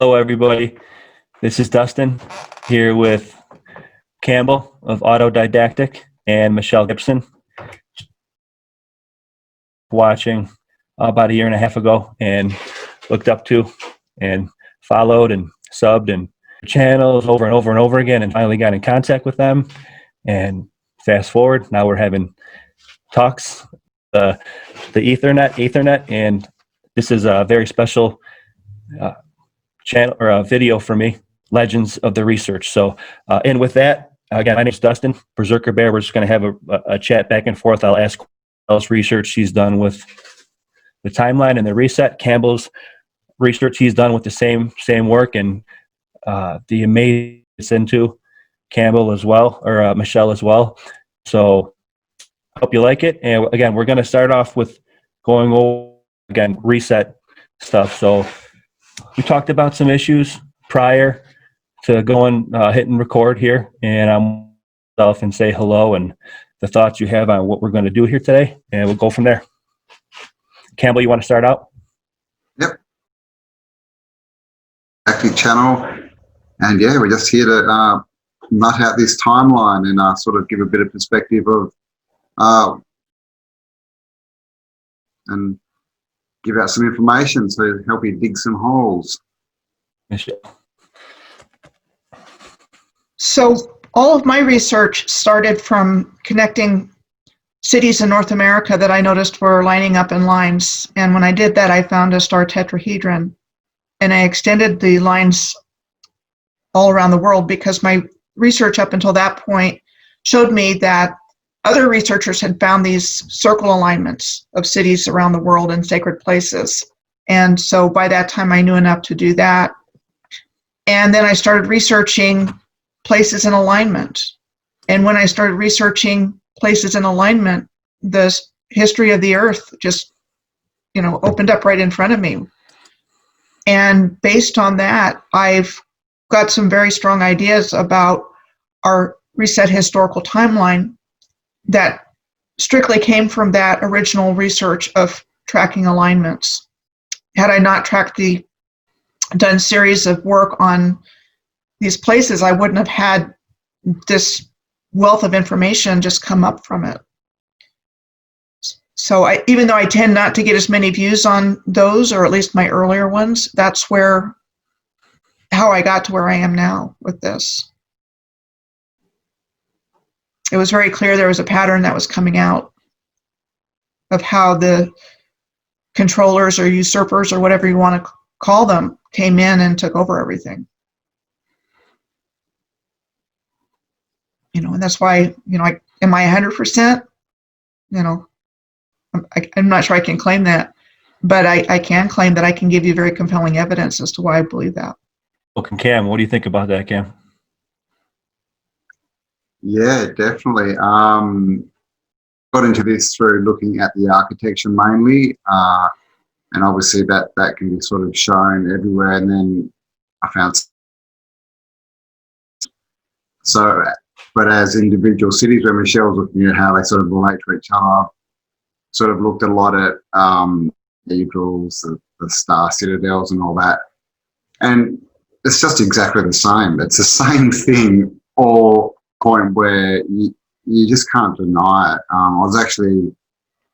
Hello, everybody. This is Dustin here with Campbell of Autodidactic and Michelle Gibson. Watching about a year and a half ago and looked up to and followed and subbed and channels over and over and over again, and finally got in contact with them. And fast forward, now we're having talks, the Ethernet, and this is a very special channel or a video for me, Legends of the Research. So, and with that, again, my name is Dustin, Berserker Bear. We're just going to have a chat back and forth. I'll ask else research she's done with the timeline and the reset. Campbell's research he's done with the same work, and the amazing it's into Campbell as well, or Michelle as well. So I hope you like it. And again, we're going to start off with going over again reset stuff. So we talked about some issues prior to going hitting record here, and I'm myself and say hello and the thoughts you have on what we're going to do here today, and we'll go from there. Campbell, you want to start out? Yep. Autodidactic channel, and yeah, we're just here to nut out this timeline and sort of give a bit of perspective of and give out some information to help you dig some holes. Michelle. So all of my research started from connecting cities in North America that I noticed were lining up in lines. And when I did that, I found a star tetrahedron. And I extended the lines all around the world because my research up until that point showed me that other researchers had found these circle alignments of cities around the world in sacred places. And so by that time, I knew enough to do that. And then I started researching places in alignment. And when I started researching places in alignment, the history of the Earth just, opened up right in front of me. And based on that, I've got some very strong ideas about our reset historical timeline that strictly came from that original research of tracking alignments. Had I not done series of work on these places, I wouldn't have had this wealth of information just come up from it. So even though I tend not to get as many views on those, or at least my earlier ones, that's how I got to where I am now with this. It was very clear there was a pattern that was coming out of how the controllers or usurpers or whatever you want to call them came in and took over everything. And that's why, am I 100%? I'm not sure I can claim that, but I can claim that I can give you very compelling evidence as to why I believe that. Okay, Cam, what do you think about that, Cam? Yeah, definitely. Got into this through looking at the architecture mainly, and obviously that can be sort of shown everywhere. And then I found but as individual cities, where Michelle's looking at how they sort of relate to each other, sort of looked a lot at cathedrals, the star citadels, and all that, and it's just exactly the same. It's the same thing, or point where you just can't deny it. I was actually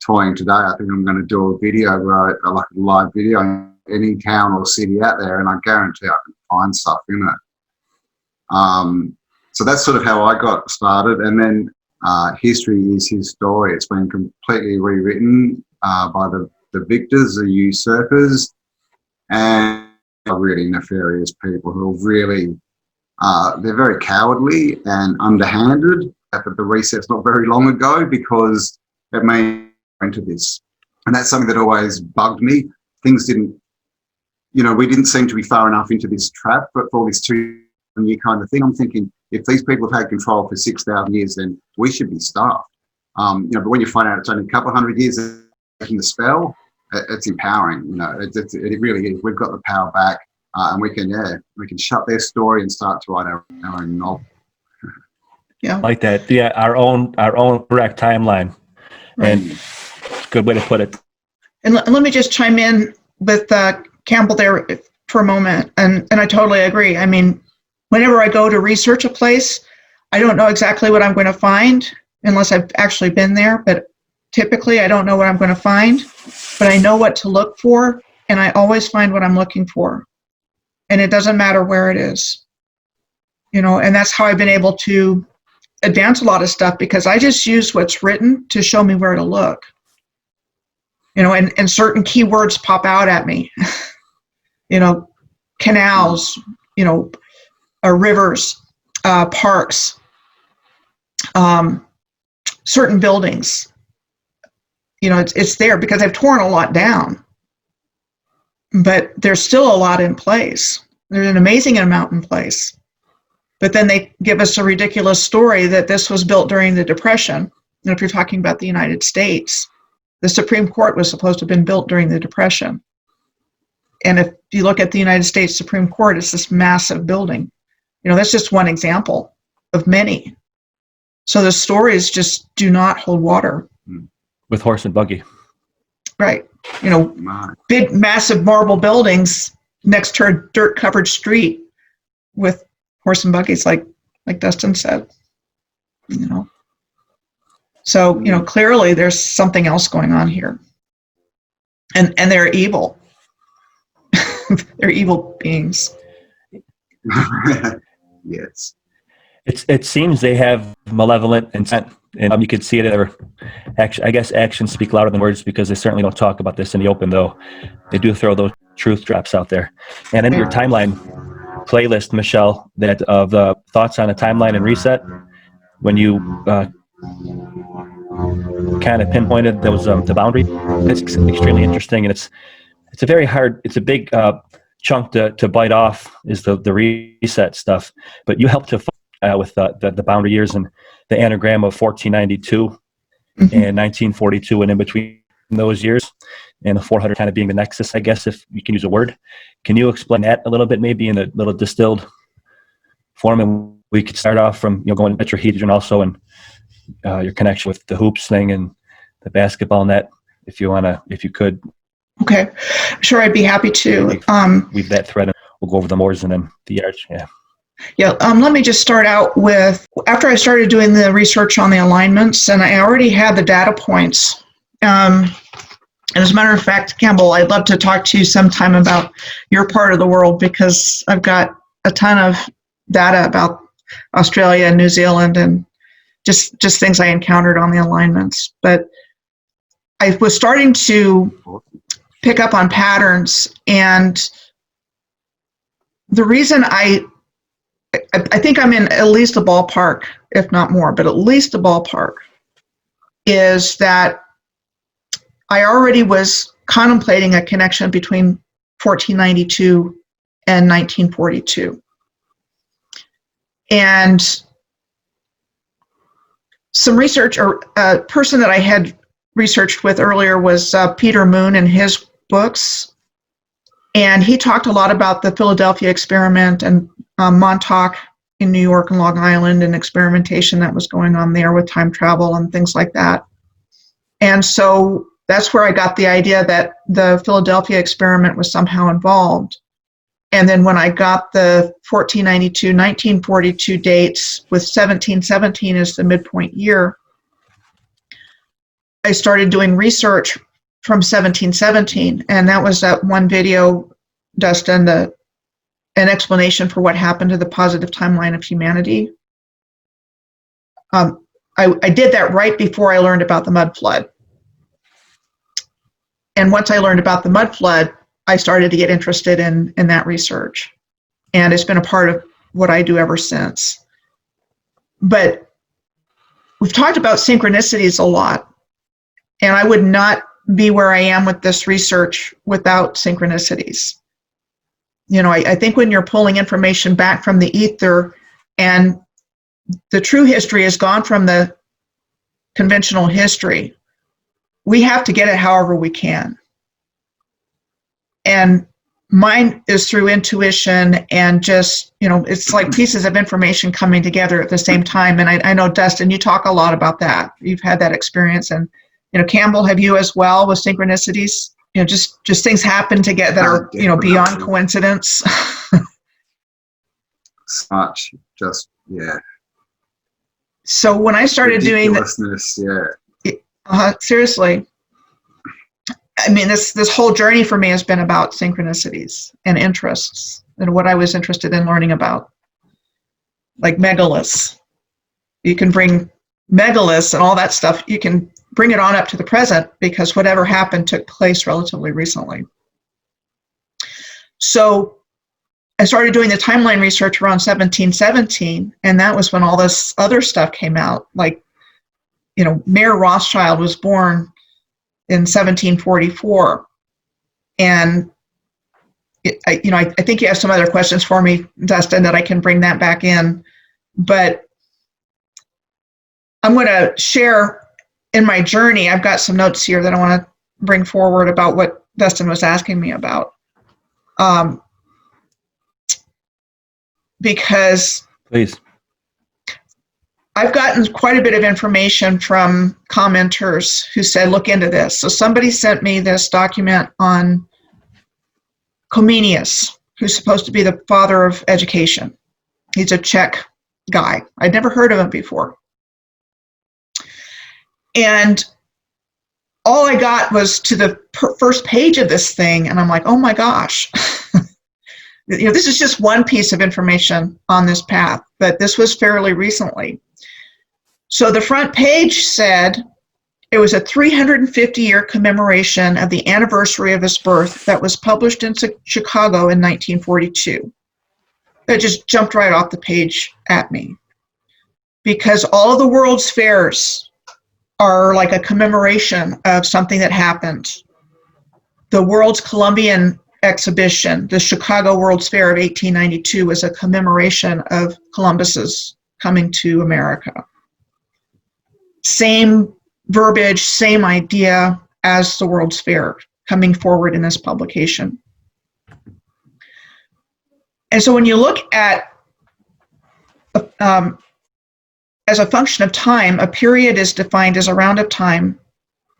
toying today. I think I'm going to do a video where like a live video in any town or city out there, and I guarantee I can find stuff in it. So that's sort of how I got started. And then history is his story. It's been completely rewritten by the victors, the usurpers, and really nefarious people who are really they're very cowardly and underhanded. But the reset's not very long ago because it may into this, and that's something that always bugged me. Things didn't, we didn't seem to be far enough into this trap, but for this 2-year kind of thing, I'm thinking if these people have had control for 6,000 years, then we should be starved. But when you find out it's only a couple of hundred years making the spell, it's empowering. It really is. We've got the power back. And we can shut their story and start to write our own novel. Yeah, like that. Yeah, our own correct timeline, right. And good way to put it. And let me just chime in with Campbell there. for a moment, and I totally agree. I mean, whenever I go to research a place, I don't know exactly what I'm going to find unless I've actually been there, but typically I don't know what I'm going to find, but I know what to look for, and I always find what I'm looking for. And it doesn't matter where it is, you know, and that's how I've been able to advance a lot of stuff, because I just use what's written to show me where to look, you know, and certain keywords pop out at me, you know, canals, you know, rivers, parks, certain buildings, you know, it's there because I've torn a lot down, but there's still a lot in place. There's an amazing amount in place. But then they give us a ridiculous story that this was built during the Depression. And if you're talking about the United States, the Supreme Court was supposed to have been built during the Depression. And if you look at the United States Supreme Court, it's this massive building. You know, that's just one example of many. So the stories just do not hold water. With horse and buggy. Right. You know, big, massive marble buildings next to a dirt-covered street with horse and buggies, like Dustin said, you know. So, you know, clearly there's something else going on here. And they're evil. They're evil beings. Yes. It seems they have malevolent intent, and you could see it in their action. I guess actions speak louder than words, because they certainly don't talk about this in the open, though. They do throw those truth drops out there. And in your timeline playlist, Michelle, that of the thoughts on a timeline and reset, when you kind of pinpointed those the boundary, it's extremely interesting, and it's a very hard, it's a big chunk to bite off, is the reset stuff. But you helped to with the boundary years and the anagram of 1492 and 1942, and in between those years, and the 400 kind of being the nexus, I guess, if you can use a word. Can you explain that a little bit, maybe in a little distilled form? And we could start off from, you know, going to tetrahedron also, and your connection with the hoops thing and the basketball net, if you could. Okay, sure, I'd be happy to. Weave that thread, and we'll go over the mores and then the arch. Yeah, let me just start out with, after I started doing the research on the alignments, and I already had the data points. And as a matter of fact, Campbell, I'd love to talk to you sometime about your part of the world, because I've got a ton of data about Australia and New Zealand and just things I encountered on the alignments. But I was starting to pick up on patterns, and the reason I think I'm in at least a ballpark, if not more, but at least a ballpark, is that I already was contemplating a connection between 1492 and 1942. And some research, or a person that I had researched with earlier was Peter Moon and his books. And he talked a lot about the Philadelphia experiment and Montauk in New York and Long Island, and experimentation that was going on there with time travel and things like that. And so that's where I got the idea that the Philadelphia experiment was somehow involved. And then when I got the 1492, 1942 dates with 1717 as the midpoint year, I started doing research from 1717. And that was that one video, Dustin, an explanation for what happened to the positive timeline of humanity. I did that right before I learned about the mud flood. And once I learned about the mud flood, I started to get interested in that research. And it's been a part of what I do ever since. But we've talked about synchronicities a lot. And I would not be where I am with this research without synchronicities. You know, I think when you're pulling information back from the ether, and the true history is gone from the conventional history, we have to get it however we can. And mine is through intuition, and just, you know, it's like pieces of information coming together at the same time. And I know, Dustin, you talk a lot about that. You've had that experience. And, you know, Campbell, have you as well with synchronicities? just things happen to get that are, beyond coincidence. Such just, yeah. So when I started doing ridiculousness, seriously, I mean, this whole journey for me has been about synchronicities and interests and what I was interested in learning about, like megaliths. You can bring megaliths and all that stuff. You can bring it on up to the present because whatever happened took place relatively recently. So I started doing the timeline research around 1717, and that was when all this other stuff came out. Like, Mayer Rothschild was born in 1744, and I think you have some other questions for me, Dustin, that I can bring that back in. But I'm going to share in my journey. I've got some notes here that I want to bring forward about what Dustin was asking me about. Because please, I've gotten quite a bit of information from commenters who said, look into this. So somebody sent me this document on Comenius, who's supposed to be the father of education. He's a Czech guy. I'd never heard of him before. And all I got was to the first page of this thing, and I'm like, oh my gosh. This is just one piece of information on this path, but this was fairly recently. So the front page said it was a 350-year commemoration of the anniversary of his birth that was published in Chicago in 1942. That just jumped right off the page at me, because all of the world's fairs are like a commemoration of something that happened. The World's Columbian exhibition, the Chicago World's Fair of 1892, was a commemoration of Columbus's coming to America. Same verbiage, same idea as the World's Fair coming forward in this publication. And so when you look at, as a function of time, a period is defined as a round of time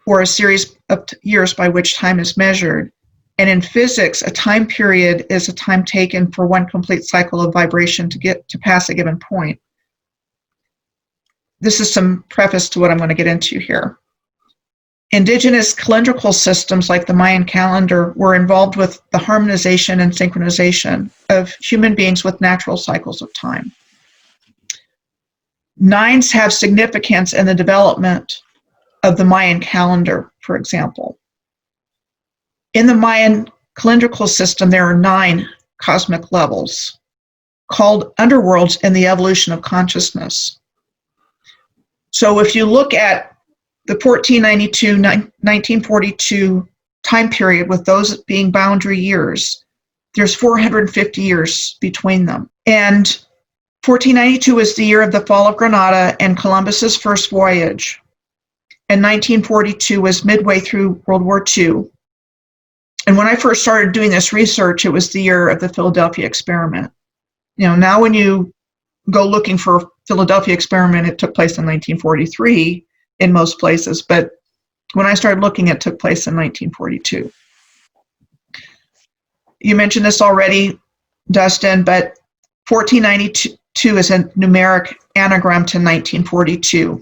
or a series of years by which time is measured. And in physics, a time period is a time taken for one complete cycle of vibration to pass a given point. This is some preface to what I'm going to get into here. Indigenous calendrical systems like the Mayan calendar were involved with the harmonization and synchronization of human beings with natural cycles of time. Nines have significance in the development of the Mayan calendar, for example. In the Mayan calendrical system, there are 9 cosmic levels called underworlds in the evolution of consciousness. So if you look at the 1492-1942 time period with those being boundary years, there's 450 years between them. And 1492 was the year of the fall of Granada and Columbus's first voyage. And 1942 was midway through World War II. And when I first started doing this research, it was the year of the Philadelphia experiment. Now when you go looking for Philadelphia experiment, it took place in 1943 in most places. But when I started looking, it took place in 1942. You mentioned this already, Dustin, but 1492 is a numeric anagram to 1942.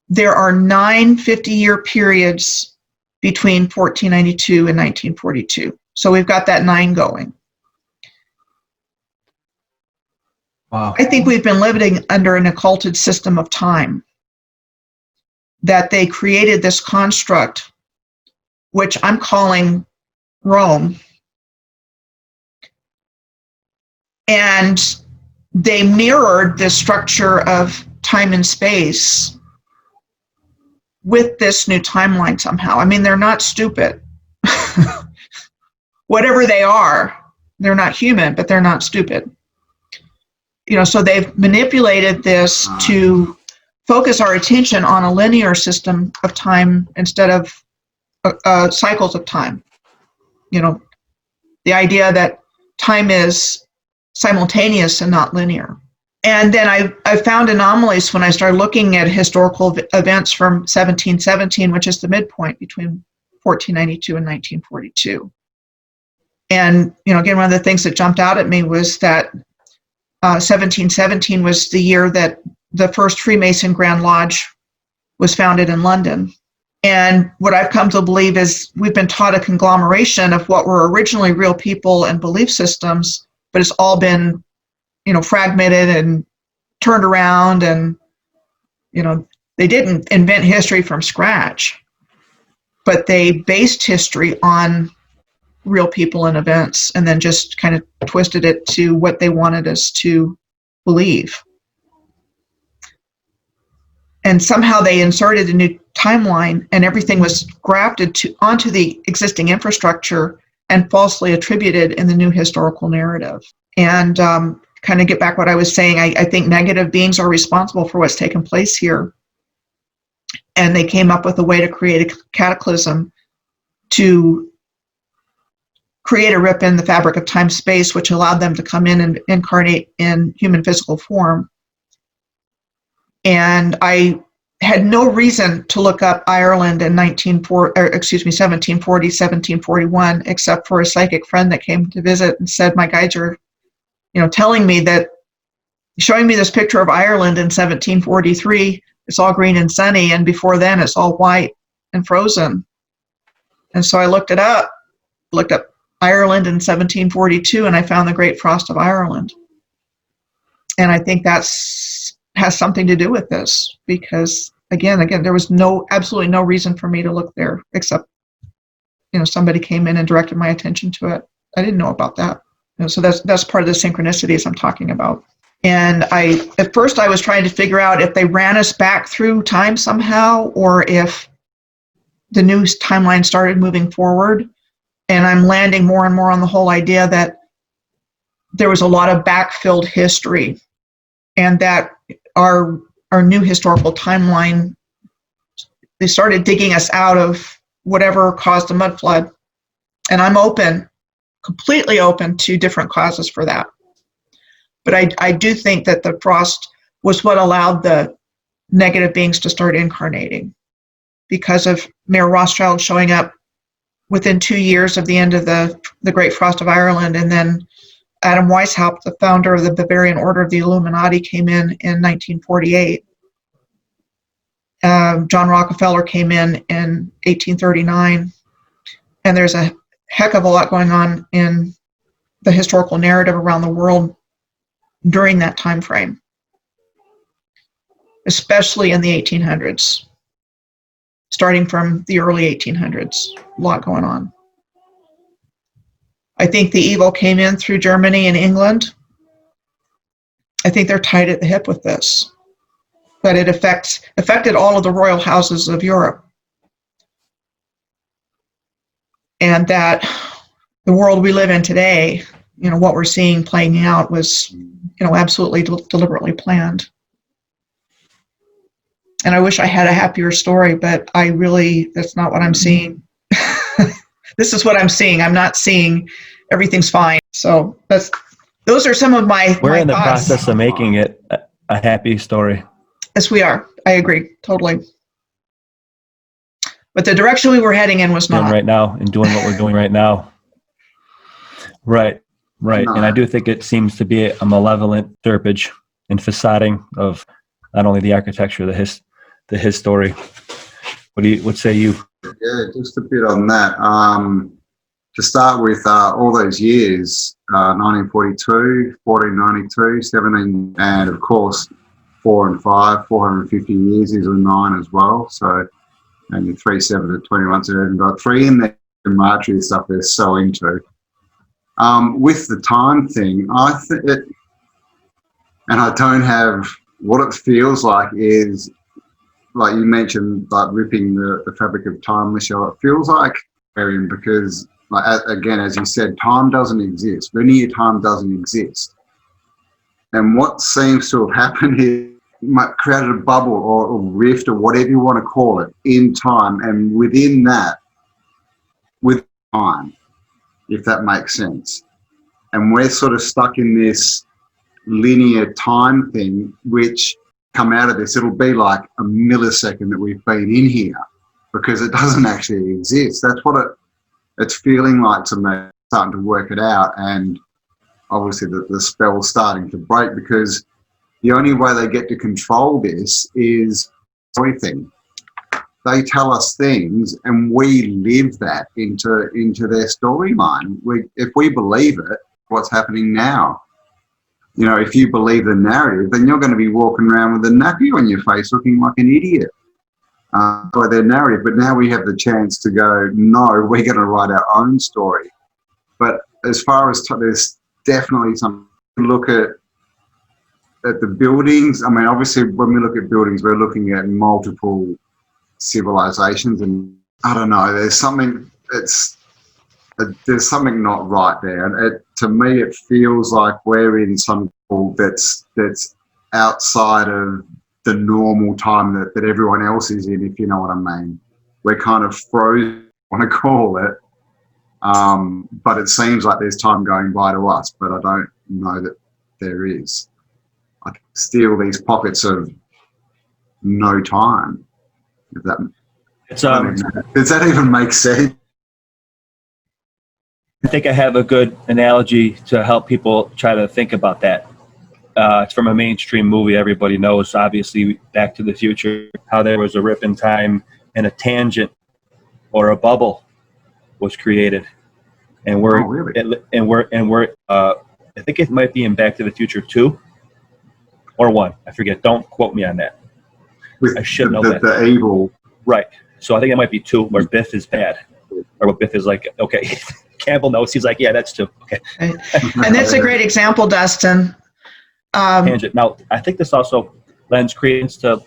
There are 9 50-year periods between 1492 and 1942. So we've got that 9 going. wow. I think we've been living under an occulted system of time, that they created this construct, which I'm calling Rome. And they mirrored the structure of time and space with this new timeline somehow. I mean, they're not stupid. Whatever they are, they're not human, but they're not stupid. So they've manipulated this to focus our attention on a linear system of time instead of cycles of time. The idea that time is simultaneous and not linear. And then I found anomalies when I started looking at historical events from 1717, which is the midpoint between 1492 and 1942. And, again, one of the things that jumped out at me was that 1717 was the year that the first Freemason Grand Lodge was founded in London. And what I've come to believe is we've been taught a conglomeration of what were originally real people and belief systems, but it's all been, fragmented and turned around. And, they didn't invent history from scratch, but they based history on real people and events and then just kind of twisted it to what they wanted us to believe. And somehow they inserted a new timeline, and everything was grafted onto the existing infrastructure and falsely attributed in the new historical narrative. And kind of get back what I was saying, I think negative beings are responsible for what's taken place here. And they came up with a way to create a cataclysm, to create a rip in the fabric of time-space, which allowed them to come in and incarnate in human physical form. And I had no reason to look up Ireland in 1740, 1741, except for a psychic friend that came to visit and said, my guides are, telling me that, showing me this picture of Ireland in 1743, it's all green and sunny, and before then it's all white and frozen. And so I looked up Ireland in 1742, and I found the Great Frost of Ireland. And I think has something to do with this, because again, there was absolutely no reason for me to look there, except, somebody came in and directed my attention to it. I didn't know about that. So that's part of the synchronicities I'm talking about. And at first I was trying to figure out if they ran us back through time somehow, or if the new timeline started moving forward. And I'm landing more and more on the whole idea that there was a lot of backfilled history, and that our new historical timeline, they started digging us out of whatever caused the mud flood. And I'm completely open to different causes for that. But I do think that the frost was what allowed the negative beings to start incarnating, because of Mayor Rothschild showing up within 2 years of the end of the Great Frost of Ireland. And then Adam Weishaupt, the founder of the Bavarian Order of the Illuminati, came in 1948. John Rockefeller came in 1839. And there's a heck of a lot going on in the historical narrative around the world during that time frame, especially in the 1800s. Starting from the early 1800s, a lot going on. I think the evil came in through Germany and England. I think they're tied at the hip with this, but it affected all of the royal houses of Europe. And that the world we live in today, what we're seeing playing out was, absolutely deliberately planned. And I wish I had a happier story, but that's not what I'm seeing. This is what I'm seeing. I'm not seeing everything's fine. So those are some of my We're in the thoughts. process of making it a happy story. Yes, we are. I agree, totally. But the direction we were heading in was not. Right now, and doing what we're doing right now. Right. And I do think it seems to be a malevolent serpage and facading of not only the architecture, the his story. What say you? Yeah, just a bit on that. To start with, all those years, 1942, 1492, 17, and of course 4 and 5, 450 years is a 9 as well. So, and your 3, 7 to 21, so you've got 3 in there. The martyr stuff they're so into. With the time thing, I think it, and I don't have what it feels like is, like you mentioned, like ripping the fabric of time, Michelle. It feels like because, like, again, as you said, time doesn't exist. Linear time doesn't exist. And what seems to have happened is created a bubble or rift or whatever you want to call it in time, and within that, with time, if that makes sense. And we're sort of stuck in this linear time thing, which come out of this, it'll be like a millisecond that we've been in here. because it doesn't actually exist. That's what it's feeling like to me, starting to work it out. And obviously the spell's starting to break, because the only way they get to control this is everything. They tell us things and we live that into their storyline. If we believe it, what's happening now? You know, if you believe the narrative, then you're going to be walking around with a nappy on your face looking like an idiot by their narrative. But now we have the chance to go, no, we're going to write our own story. But as far as there's definitely some look at the buildings. I mean, obviously, when we look at buildings, we're looking at multiple civilizations, and I don't know. There's something. There's something not right there, and to me, it feels like we're in some that's outside of the normal time that everyone else is in. If you know what I mean, we're kind of frozen. I want to call it. But it seems like there's time going by to us, but I don't know that there is. I still these pockets of no time. If that, does that even make sense? I think I have a good analogy to help people try to think about that. It's from a mainstream movie everybody knows, obviously, Back to the Future, how there was a rip in time and a tangent or a bubble was created. And we're, I think it might be in Back to the Future 2 or 1. I forget. Don't quote me on that. I should know that. The evil. Right. So I think it might be 2 where Biff is bad. Or what Biff is like, okay. Campbell knows. He's like, yeah, that's 2. Okay. And that's a great example, Dustin. Tangent. Now, I think this also lends credence to,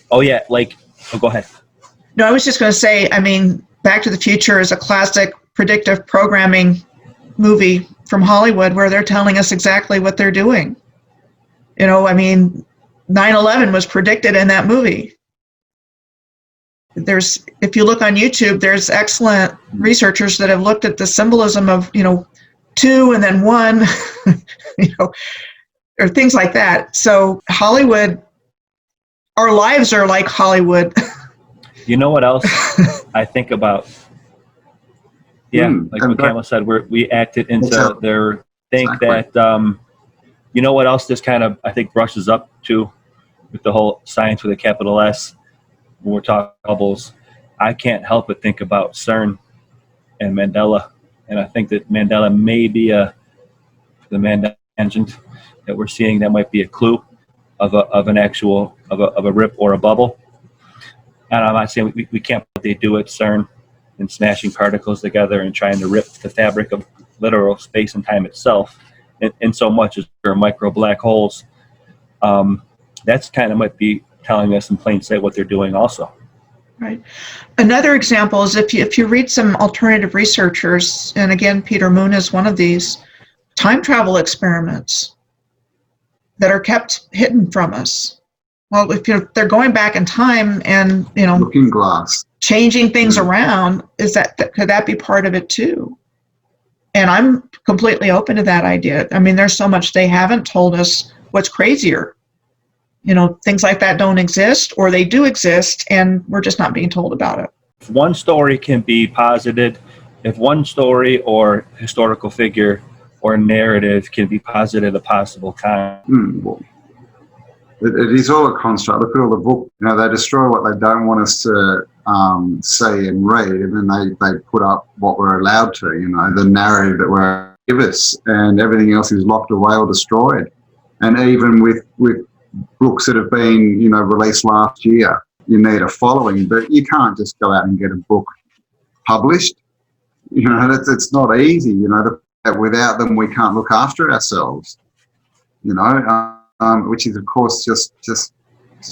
go ahead. No, I was just going to say, I mean, Back to the Future is a classic predictive programming movie from Hollywood where they're telling us exactly what they're doing. You know, I mean, 9/11 was predicted in that movie. If you look on YouTube, there's excellent researchers that have looked at the symbolism of, 2 and then 1, or things like that. So Hollywood, our lives are like Hollywood. You know what else I think about? Yeah, like what Campbell said, we acted into their think that, you know what else this kind of, I think, brushes up to with the whole science with a capital S, when we're talking bubbles. I can't help but think about CERN and Mandela. And I think that Mandela may be the Mandela tangent that we're seeing. That might be a clue of a rip or a bubble. And I'm not saying we can't, but they do at CERN and smashing particles together and trying to rip the fabric of literal space and time itself in so much as there are micro black holes. That's kind of might be telling us in plain sight what they're doing also. Right. Another example is if you read some alternative researchers, and again, Peter Moon is one of these, time travel experiments that are kept hidden from us. Well, if they're going back in time and, looking glass, changing things around, could that be part of it too? And I'm completely open to that idea. I mean, there's so much they haven't told us. What's crazier? Things like that don't exist, or they do exist, and we're just not being told about it. If one story can be posited, if one story or historical figure or narrative can be posited at a possible time. It is all a construct. Look at all the book. They destroy what they don't want us to see and read, and then they put up what we're allowed to. The narrative that we're give us, and everything else is locked away or destroyed. And even with books that have been released last year, you need a following, but you can't just go out and get a book published. It's not easy. That without them we can't look after ourselves. Which is of course just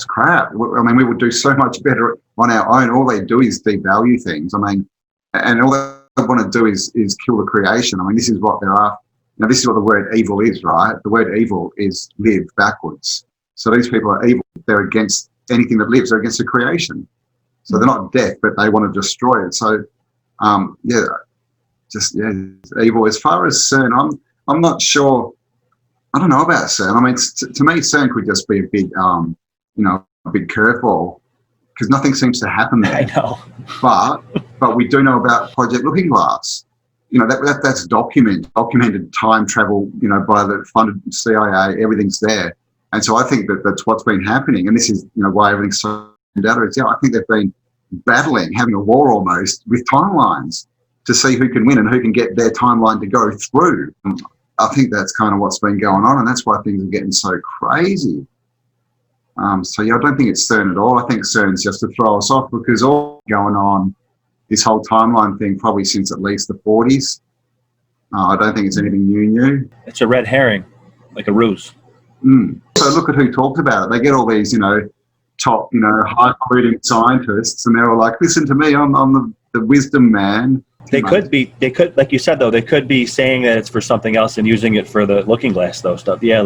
crap. I mean, we would do so much better on our own. All they do is devalue things. I mean, and all they want to do is kill the creation. I mean, this is what they're after. This is what the word evil is, right? The word evil is live backwards. So these people are evil. They're against anything that lives. They're against the creation. So they're not death, but they want to destroy it. So, evil. As far as CERN, I'm not sure. I don't know about CERN. I mean, to me, CERN could just be a big, a big curveball, because nothing seems to happen there. I know. But we do know about Project Looking Glass. You know, that's documented time travel, you know, by the funded CIA, everything's there. And so I think that's what's been happening. And this is, you know, why everything's so data is. Yeah, I think they've been battling, having a war almost with timelines to see who can win and who can get their timeline to go through. I think that's kind of what's been going on, and that's why things are getting so crazy. So yeah, I don't think it's CERN at all. I think CERN's just to throw us off, because all going on, this whole timeline thing, probably since at least the 40s. I don't think it's anything new. It's a red herring, like a ruse. So look at who talked about it. They get all these, you know, top, you know, high-falutin scientists, and they're all like, listen to me, I'm the wisdom man. They could, like you said, though, they could be saying that it's for something else and using it for the looking glass, though, stuff. Yeah,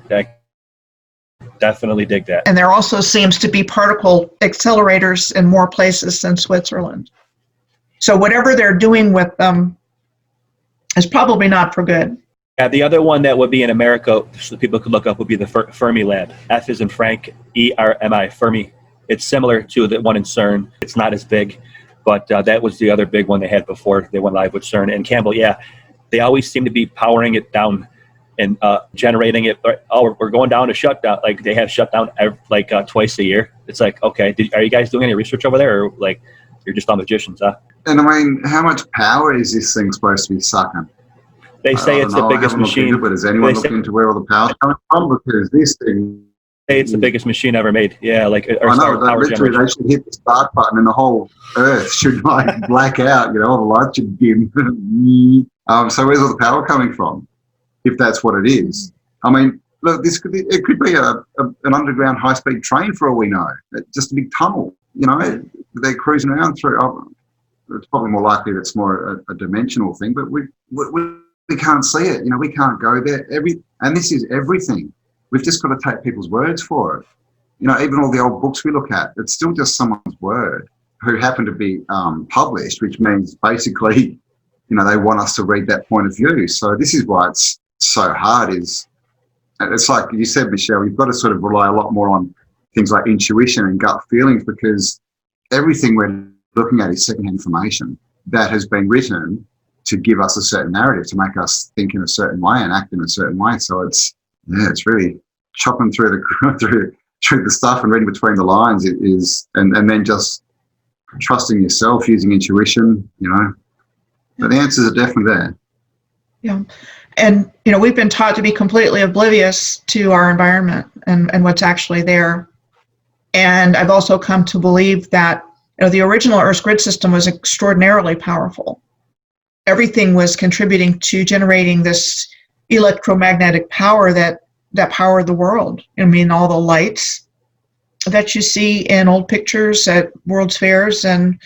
I definitely dig that. And there also seems to be particle accelerators in more places than Switzerland. So whatever they're doing with them is probably not for good. Yeah, the other one that would be in America, so people could look up, would be the Fermi Lab. F is in Frank, ERMI, Fermi. It's similar to the one in CERN. It's not as big, but that was the other big one they had before they went live with CERN. And Campbell, yeah, they always seem to be powering it down and generating it. Oh, we're going down to shutdown. Like, they have shutdown twice a year. It's like, okay, are you guys doing any research over there, or like you're just all magicians, huh? And I mean, how much power is this thing supposed to be sucking? They say it's the biggest machine. But has anyone looked into where all the power's coming from? Because this thing... It's the biggest machine ever made. Yeah, like... I know, literally they should hit the start button and the whole Earth should like black out, you know, all the lights should dim. So where's all the power coming from, if that's what it is? I mean, look, it could be an underground high-speed train for all we know. Just a big tunnel, you know, they're cruising around through. It's probably more likely that it's more a dimensional thing, but we can't see it. You know, we can't go there. And this is everything. We've just got to take people's words for it. You know, even all the old books we look at, it's still just someone's word who happened to be published, which means basically, you know, they want us to read that point of view. So this is why it's so hard. It's like you said, Michelle, you've got to sort of rely a lot more on things like intuition and gut feelings, because everything we're looking at is secondhand information that has been written to give us a certain narrative, to make us think in a certain way and act in a certain way. So it's really chopping through the stuff and reading between the lines and then just trusting yourself, using intuition, you know. But the answers are definitely there. Yeah. And, you know, we've been taught to be completely oblivious to our environment and what's actually there. And I've also come to believe that, you know, the original Earth's grid system was extraordinarily powerful. Everything was contributing to generating this electromagnetic power that powered the world. I mean, all the lights that you see in old pictures at World's Fairs and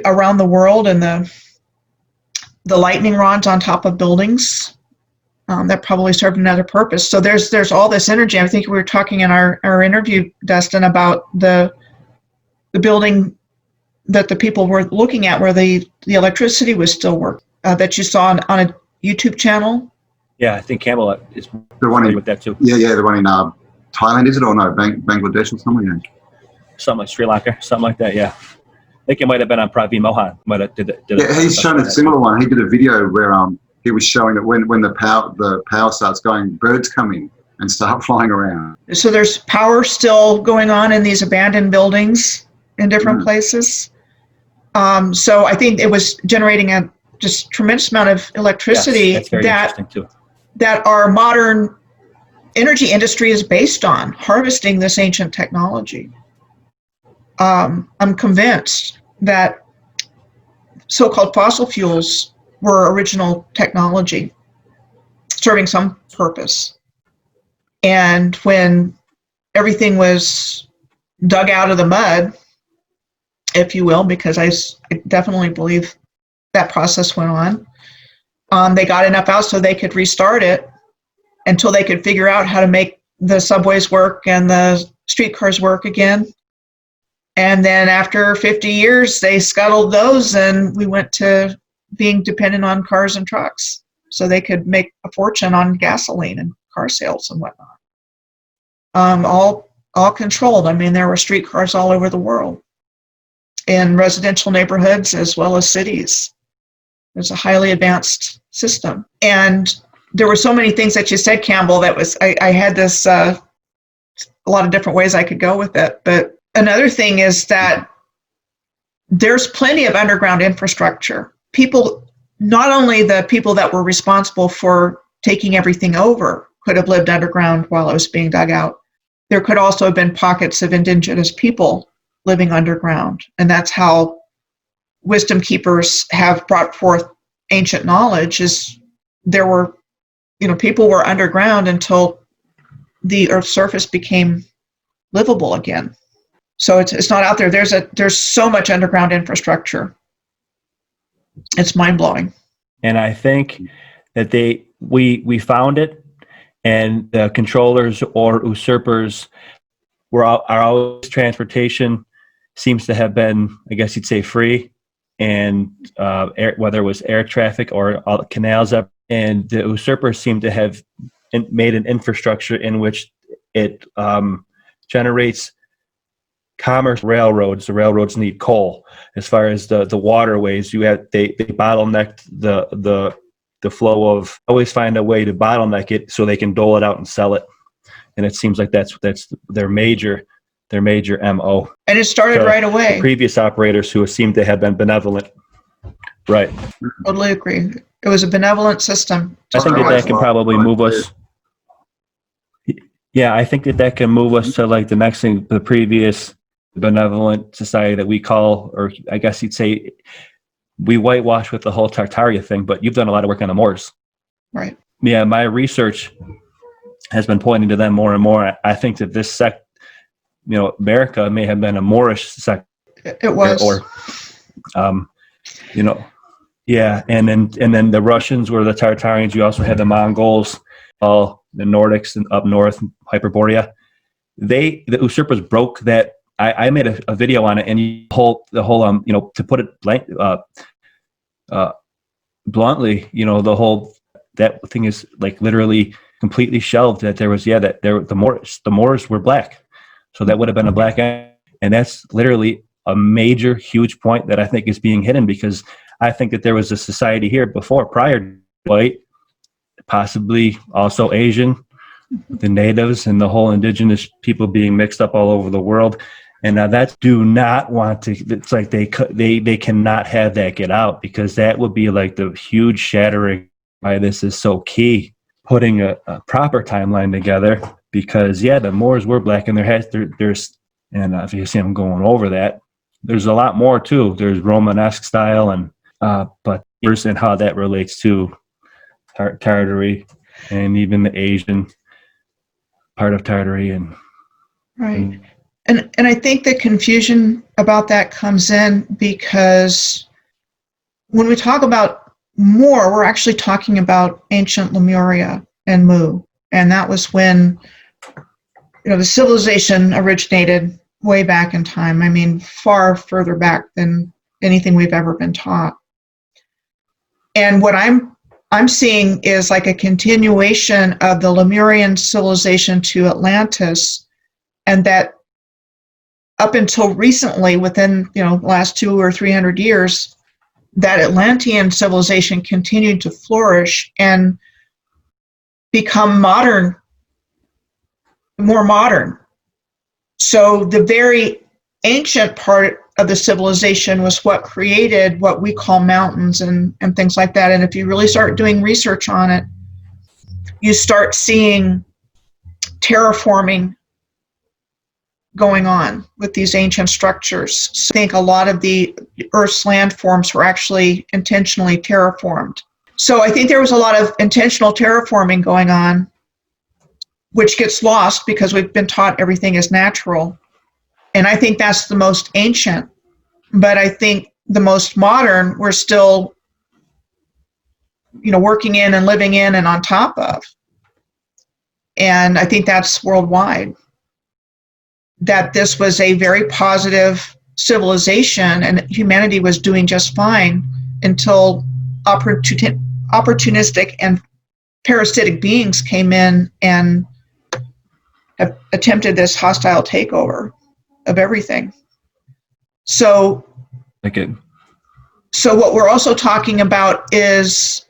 around the world, and the lightning rods on top of buildings, that probably served another purpose. So there's all this energy. I think we were talking in our interview, Dustin, about the building that the people were looking at where the electricity was still working, that you saw on a YouTube channel. Yeah, I think Campbell is the one with that too. Yeah, the one in Thailand, is it, or no, Bangladesh or something? Yeah. Something like Sri Lanka, something like that. Yeah, I think it might have been on Praveen Mohan. He's shown a similar one. He did a video where he was showing that when the power starts going, birds come in and start flying around. So there's power still going on in these abandoned buildings in different places. So I think it was generating a just tremendous amount of electricity. Yes, that's very interesting too. That our modern energy industry is based on, harvesting this ancient technology. I'm convinced that so-called fossil fuels were original technology serving some purpose. And when everything was dug out of the mud, if you will, because I definitely believe that process went on, they got enough out so they could restart it until they could figure out how to make the subways work and the streetcars work again. And then after 50 years, they scuttled those, and we went to being dependent on cars and trucks so they could make a fortune on gasoline and car sales and whatnot. all controlled. I mean, there were streetcars all over the world in residential neighborhoods as well as cities. There's a highly advanced system. And there were so many things that you said, Campbell, that was, I had this, a lot of different ways I could go with it. But another thing is that there's plenty of underground infrastructure. People, not only the people that were responsible for taking everything over could have lived underground while it was being dug out. There could also have been pockets of indigenous people living underground. And that's how wisdom keepers have brought forth ancient knowledge, is there were, people were underground until the Earth's surface became livable again. So it's not out there. There's so much underground infrastructure. It's mind-blowing. And I think that we found it, and the controllers or usurpers are always, transportation seems to have been, I guess you'd say, free, and whether it was air traffic or all the canals up, and the usurpers seem to have made an infrastructure in which it generates commerce railroads. The railroads need coal. As far as the waterways, they bottlenecked the flow of, always find a way to bottleneck it so they can dole it out and sell it. And it seems like that's their major MO. And it started right away. The previous operators who seem to have been benevolent. Right. Totally agree. It was a benevolent system. I think that can probably move us. Yeah, I think that can move us to like the next thing, the previous benevolent society that we call, or I guess you'd say, we whitewash with the whole Tartaria thing, but you've done a lot of work on the Moors. Right. Yeah, my research has been pointing to them more and more. I think that this sect, America may have been a Moorish sect. It was. Yeah, and then the Russians were the Tartarians. You also had the Mongols, all the Nordics and up north, Hyperborea. The usurpers broke that. I made a video on it, and the whole to put it bluntly, that thing is like literally completely shelved. That there was the Moors were black, so that would have been a black eye, and that's literally a major, huge point that I think is being hidden, because I think that there was a society here prior to white, possibly also Asian, the natives and the whole indigenous people being mixed up all over the world. And now that do not want to, it's like they cannot have that get out, because that would be like the huge shattering. Why this is so key, putting a proper timeline together, because the Moors were black, and there's, and if you see I'm going over that, there's a lot more too. There's Romanesque style, and but and how that relates to Tartary and even the Asian part of Tartary, and right. And I think the confusion about that comes in because when we talk about Moor, we're actually talking about ancient Lemuria and Mu, and that was when the civilization originated way back in time. I mean, far further back than anything we've ever been taught. And what I'm seeing is like a continuation of the Lemurian civilization to Atlantis, and that up until recently, within the last 200 or 300 years, that Atlantean civilization continued to flourish and become modern, more modern. So the very ancient part of the civilization was what created what we call mountains and things like that. And if you really start doing research on it, you start seeing terraforming going on with these ancient structures. So I think a lot of the Earth's landforms were actually intentionally terraformed. So I think there was a lot of intentional terraforming going on, which gets lost because we've been taught everything is natural. And I think that's the most ancient. But I think the most modern, we're still, working in and living in and on top of. And I think that's worldwide. That this was a very positive civilization and humanity was doing just fine until opportunistic and parasitic beings came in and have attempted this hostile takeover of everything. So what we're also talking about is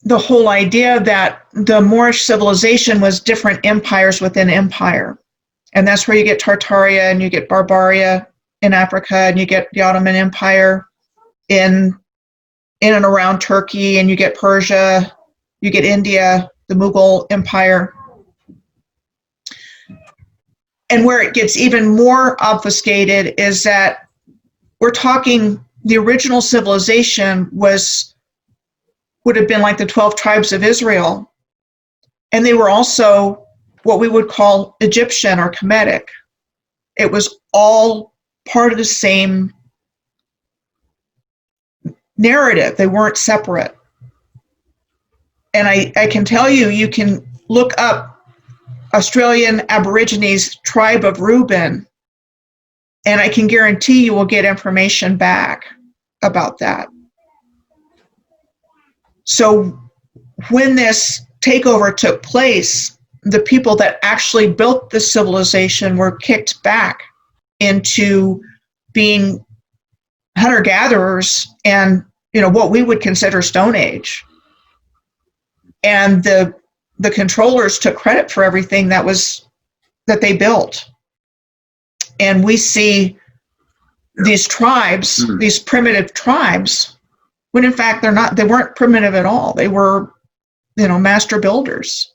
the whole idea that the Moorish civilization was different empires within empire. And that's where you get Tartaria and you get Barbaria in Africa, and you get the Ottoman Empire in and around Turkey, and you get Persia, you get India, the Mughal Empire. And where it gets even more obfuscated is that we're talking the original civilization would have been like the 12 tribes of Israel. And they were also what we would call Egyptian or Kemetic. It was all part of the same narrative. They weren't separate. And I can tell you, you can look up Australian Aborigines tribe of Reuben, and I can guarantee you will get information back about that. So when this takeover took place, the people that actually built the civilization were kicked back into being hunter-gatherers and, you know, what we would consider Stone Age. And the controllers took credit for everything that they built. And we see these tribes, these primitive tribes, when in fact they weren't primitive at all. They were, you know, master builders.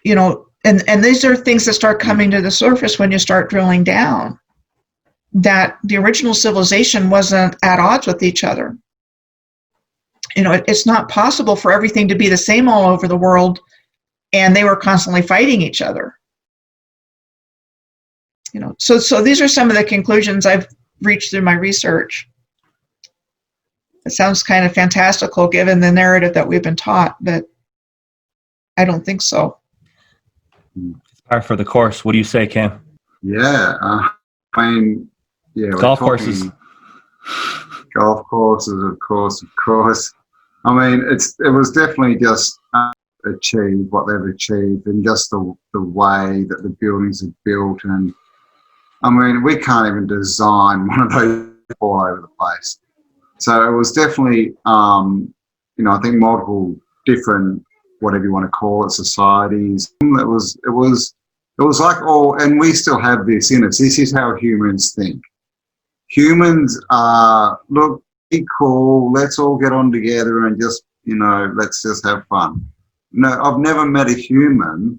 You know, and these are things that start coming to the surface when you start drilling down, that the original civilization wasn't at odds with each other. You know, it's not possible for everything to be the same all over the world, and they were constantly fighting each other. You know, so these are some of the conclusions I've reached through my research. It sounds kind of fantastical given the narrative that we've been taught, but I don't think so. For the course, what do you say, Cam? Yeah, I mean, yeah. Golf courses. Golf courses, of course. I mean, it was definitely just achieved what they've achieved, and just the way that the buildings are built. And I mean, we can't even design one of those all over the place. So it was definitely, you know, I think multiple different, whatever you want to call it, societies. It was like all, and we still have this in us. This is how humans think. Humans are, look, be cool, let's all get on together and just, you know, let's just have fun. No, I've never met a human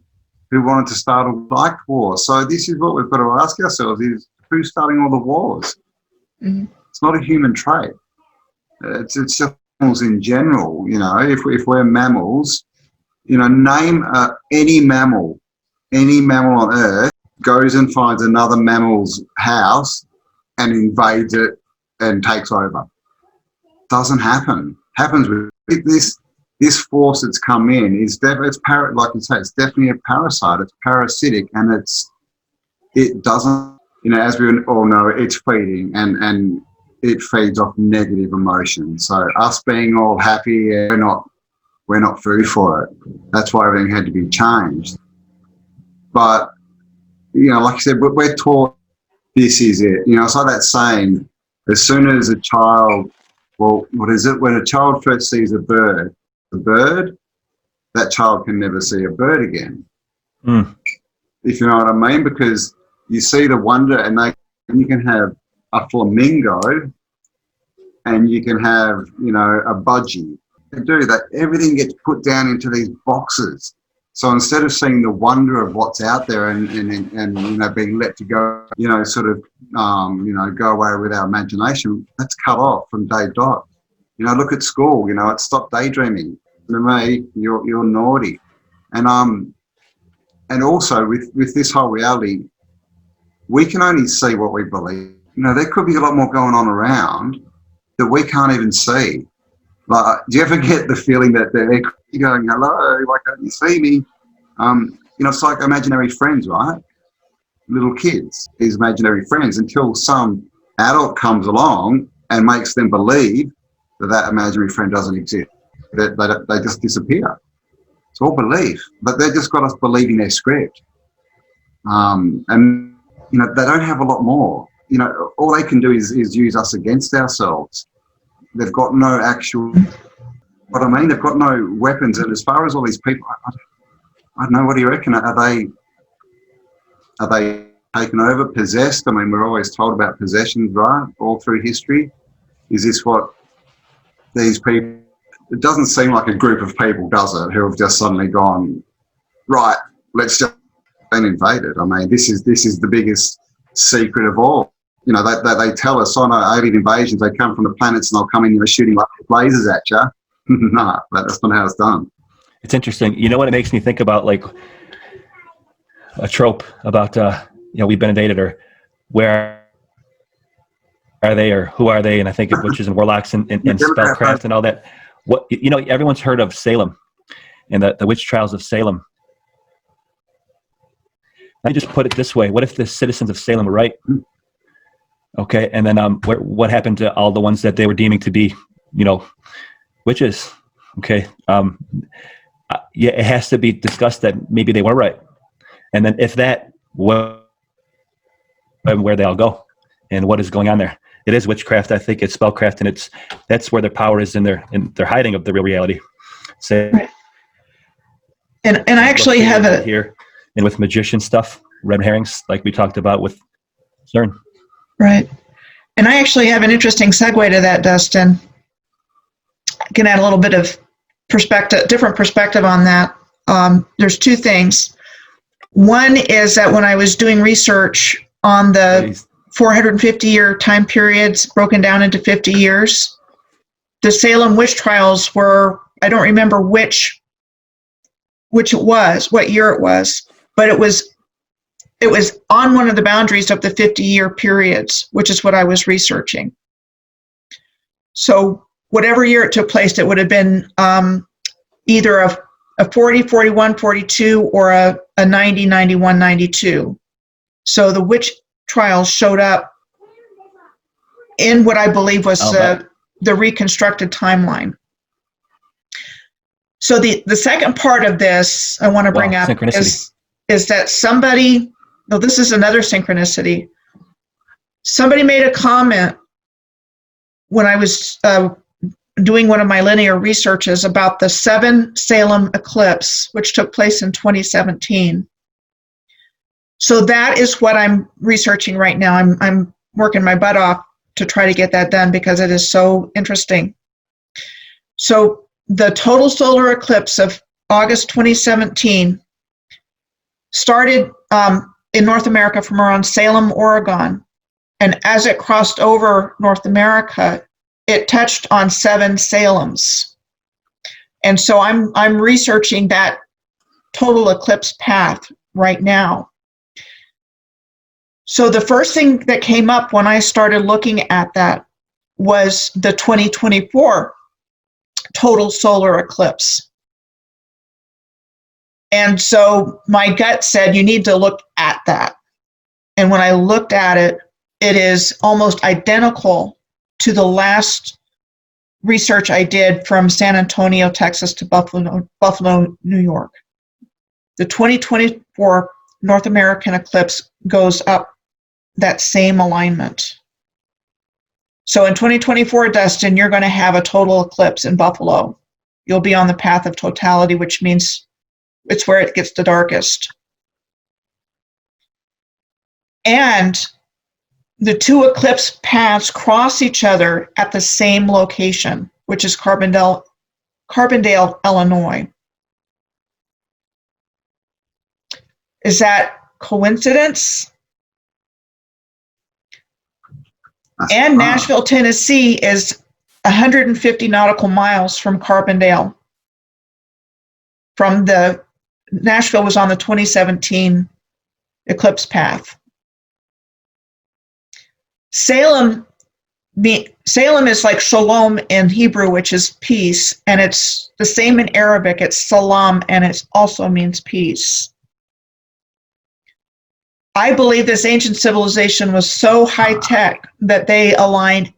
who wanted to start a like war. So this is what we've got to ask ourselves, is who's starting all the wars? Mm-hmm. It's not a human trait. It's just animals in general, you know. If we're mammals, you know, name any mammal on Earth goes and finds another mammal's house and invades it and takes over. Doesn't happen. Happens with this force that's come in is like you say, it's definitely a parasite. It's parasitic, and it doesn't, you know, as we all know, it's feeding and it feeds off negative emotions. So us being all happy, we're not food for it. That's why everything had to be changed. But, you know, like I said, we're taught this is it. You know, it's like that saying, as soon as a child, well, what is it? When a child first sees a bird, that child can never see a bird again. If you know what I mean, because you see the wonder, and you can have a flamingo and you can have, you know, a budgie. They do that. Everything gets put down into these boxes. So instead of seeing the wonder of what's out there and you know, being let to go, you know, sort of, you know, go away with our imagination, that's cut off from day dot. You know, look at school, you know, it's stop daydreaming. To me, you're naughty. And also with this whole reality, we can only see what we believe. You know, there could be a lot more going on around that we can't even see. Like, do you ever get the feeling that they're going, hello, why can't you see me? You know, it's like imaginary friends, right? Little kids, these imaginary friends, until some adult comes along and makes them believe that imaginary friend doesn't exist, that they just disappear. It's all belief, but they just got us believing their script. And, you know, they don't have a lot more. You know, all they can do is use us against ourselves. They've got no actual, what I mean, they've got no weapons. And as far as all these people, I don't know, what do you reckon? Are they taken over, possessed? I mean, we're always told about possessions, right? All through history. Is this what these people, it doesn't seem like a group of people, does it, who have just suddenly gone, right, let's just been invaded. I mean, this is the biggest secret of all. You know, they tell us, oh no, alien invasions, they come from the planets and they'll come in, you know, shooting like lasers at you. No, that's not how it's done. It's interesting. You know what it makes me think about, like a trope about, you know, we've been invaded, or where are they, or who are they? And I think of witches and warlocks and spellcraft and all that. What, you know, everyone's heard of Salem and the witch trials of Salem. Let me just put it this way. What if the citizens of Salem were right? Okay. And then what happened to all the ones that they were deeming to be, you know, witches? Okay. Yeah, it has to be discussed that maybe they were right. And then if that, where they all go and what is going on there. It is witchcraft. I think it's spellcraft, and that's where their power is in their hiding of the real reality. So, right. And I actually have a here, and with magician stuff, red herrings, like we talked about with CERN. Right. And I actually have an interesting segue to that, Dustin. I can add a little bit of different perspective on that. There's two things. One is that when I was doing research on the 450-year time periods broken down into 50 years, the Salem witch trials were, I don't remember which it was, what year it was, but it was on one of the boundaries of the 50-year periods, which is what I was researching. So whatever year it took place, it would have been either a 40, 41, 42, or a 90, 91, 92. So the witch trials showed up in what I believe was the reconstructed timeline. So the second part of this I want to bring up is that somebody, no, this is another synchronicity. Somebody made a comment when I was doing one of my linear researches about the 7 Salem eclipse, which took place in 2017. So that is what I'm researching right now. I'm working my butt off to try to get that done because it is so interesting. So the total solar eclipse of August 2017 started in North America from around Salem, Oregon. And as it crossed over North America, it touched on 7 Salems. And so I'm researching that total eclipse path right now. So the first thing that came up when I started looking at that was the 2024 total solar eclipse. And so my gut said, you need to look at that. And when I looked at it, it is almost identical to the last research I did from San Antonio, Texas to Buffalo, New York. The 2024 North American eclipse goes up that same alignment. So in 2024, Dustin, you're going to have a total eclipse in Buffalo. You'll be on the path of totality, which means it's where it gets the darkest. And the 2 eclipse paths cross each other at the same location, which is Carbondale, Illinois. Is that coincidence? And Nashville, Tennessee is 150 nautical miles from Carbondale. Nashville was on the 2017 eclipse path. Salem is like shalom in Hebrew, which is peace, and it's the same in Arabic. It's salam, and it also means peace. I believe this ancient civilization was so high-tech that they aligned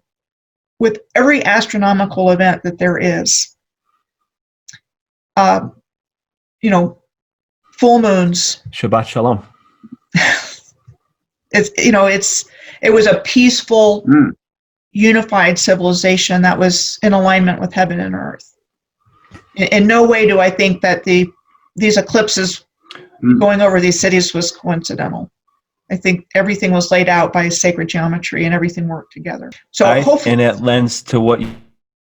with every astronomical event that there is. full moons. Shabbat Shalom. It was a peaceful, unified civilization that was in alignment with heaven and earth. In no way do I think that these eclipses going over these cities was coincidental. I think everything was laid out by sacred geometry and everything worked together. So hopefully, and it lends to what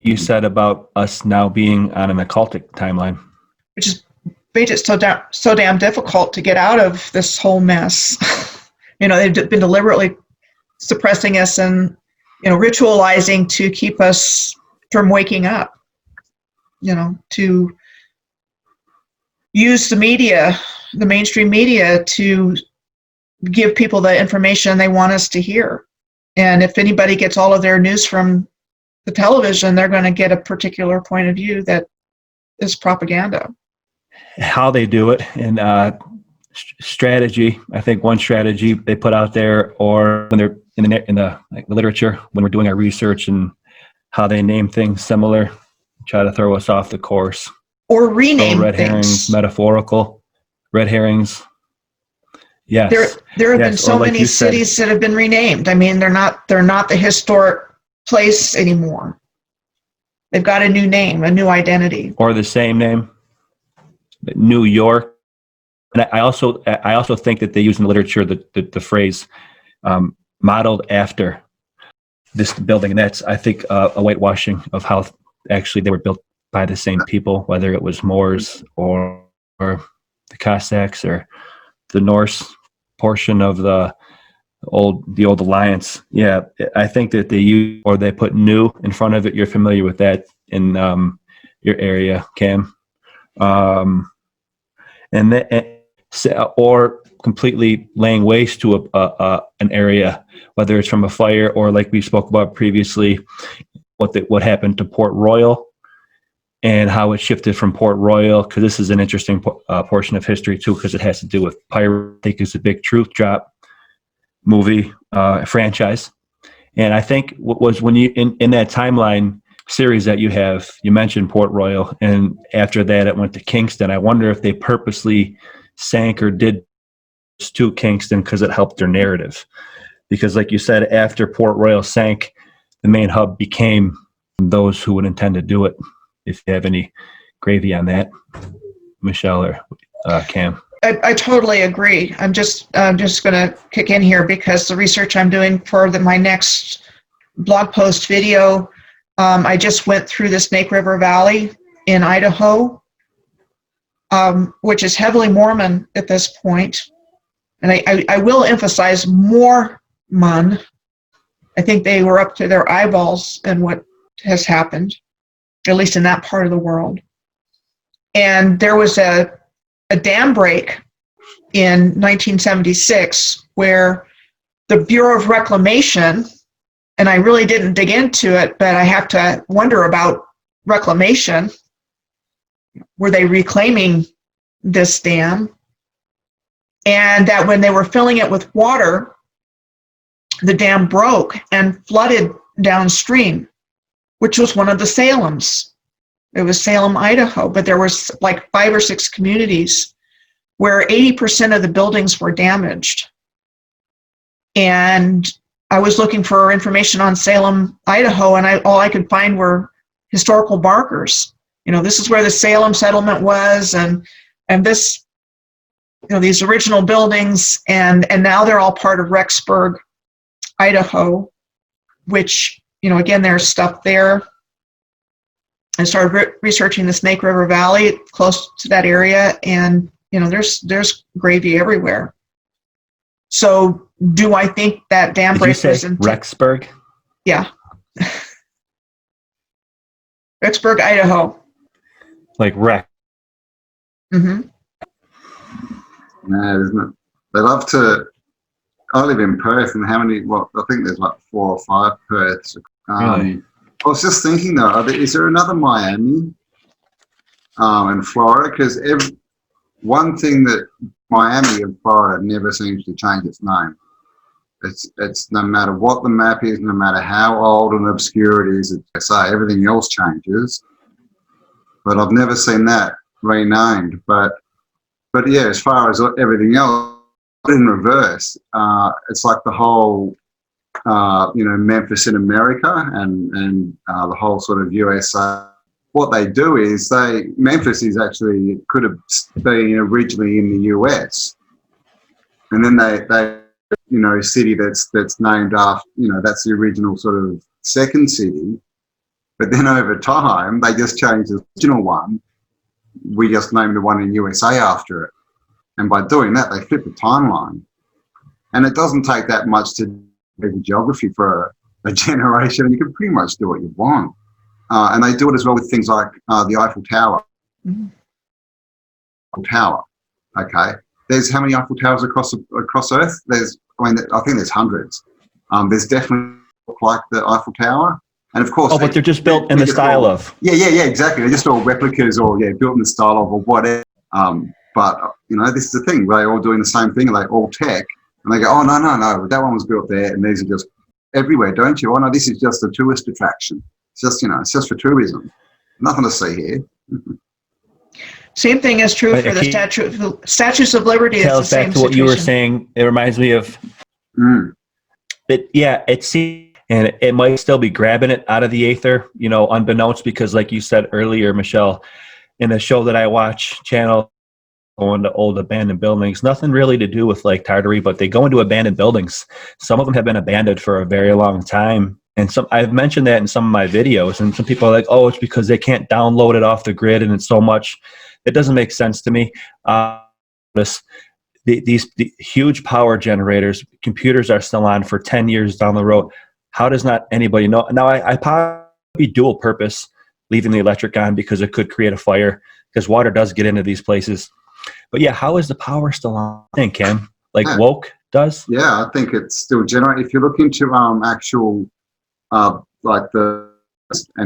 you said about us now being on an occultic timeline, which is made it so damn difficult to get out of this whole mess. They've been deliberately suppressing us and ritualizing to keep us from waking up. To use the media, the mainstream media, to give people the information they want us to hear. And if anybody gets all of their news from the television, they're going to get a particular point of view that is propaganda. How they do it and strategy. I think one strategy they put out there, or when they're in the literature, when we're doing our research and how they name things similar, try to throw us off the course. Or rename red things. Herrings, metaphorical red herrings. Yes. There have been so many cities that have been renamed. I mean, they're not the historic place anymore. They've got a new name, a new identity. Or the same name. New York. And I also think that they use in the literature the phrase modeled after this building. And that's, I think, a whitewashing of how actually they were built by the same people, whether it was Moors or the Cossacks or the Norse portion of the old alliance. Yeah, I think that they use, or they put new in front of it. You're familiar with that in your area, Cam. Or completely laying waste to an area, whether it's from a fire or, like we spoke about previously, what happened to Port Royal and how it shifted from Port Royal, because this is an interesting portion of history too, because it has to do with Pirate. I think it's a big truth drop movie franchise. And I think what was when you in that timeline series that you mentioned Port Royal, and after that it went to Kingston. I wonder if they purposely sank or did to Kingston because it helped their narrative. Because like you said, after Port Royal sank, the main hub became those who would intend to do it. If you have any gravy on that, Michelle or Cam. I totally agree. I'm just going to kick in here because the research I'm doing for my next blog post video, I just went through the Snake River Valley in Idaho, which is heavily Mormon at this point. And I will emphasize Mormon. I think they were up to their eyeballs in what has happened, at least in that part of the world. And there was a dam break in 1976 where the Bureau of Reclamation, and I really didn't dig into it, but I have to wonder about reclamation. Were they reclaiming this dam? And that when they were filling it with water, the dam broke and flooded downstream, which was one of the Salems. It was Salem, Idaho, but there was like 5 or 6 communities where 80% of the buildings were damaged. And I was looking for information on Salem, Idaho, and all I could find were historical markers. This is where the Salem settlement was, and this, these original buildings, and now they're all part of Rexburg, Idaho, which, again, there's stuff there. I started researching the Snake River Valley close to that area, and there's gravy everywhere. So, do I think that dam break was in Rexburg? Yeah, Rexburg, Idaho. Like wreck. Mm-hmm. No, isn't it? They love to. I live in Perth, and I think there's like 4 or 5 Perths. Really? I was just thinking though, is there another Miami in Florida? Because one thing that Miami in Florida never seems to change its name. It's no matter what the map is, no matter how old and obscure it is, everything else changes. But I've never seen that renamed. But But yeah, as far as everything else, in reverse, it's like the whole, Memphis in America and the whole sort of USA. What they do is Memphis is actually could have been originally in the US, and then they city that's named after, that's the original sort of second city. But then over time, they just changed the original one. We just named the one in USA after it. And by doing that, they flip the timeline. And it doesn't take that much to do geography for a generation. You can pretty much do what you want. And they do it as well with things like the Eiffel Tower. Mm-hmm. Eiffel Tower, okay. There's how many Eiffel Towers across Earth? I think there's hundreds. There's definitely like the Eiffel Tower. And of course, but they're just built in the style of. Yeah, exactly. They're just all replicas or built in the style of or whatever. But this is the thing. They're all doing the same thing. They're all tech, and they go, "Oh no, that one was built there, and these are just everywhere, don't you? Oh no, this is just a tourist attraction. It's just it's just for tourism. Nothing to see here." Same thing is true for the Statues of Liberty. Tell us back to what you were saying. It reminds me of. It seems. And it might still be grabbing it out of the aether, unbeknownst, because like you said earlier, Michelle, in the show that I watch, channel, going to old abandoned buildings, nothing really to do with like Tartary, but they go into abandoned buildings. Some of them have been abandoned for a very long time. And I've mentioned that in some of my videos, and some people are like, oh, it's because they can't download it off the grid and it's so much. It doesn't make sense to me. These huge power generators, computers are still on for 10 years down the road. How does not anybody know? Now, I probably dual purpose leaving the electric on because it could create a fire, because water does get into these places. But yeah, how is the power still on? I think, Cam, like Woke does? Yeah, I think it's still generating. If you look into actual, like the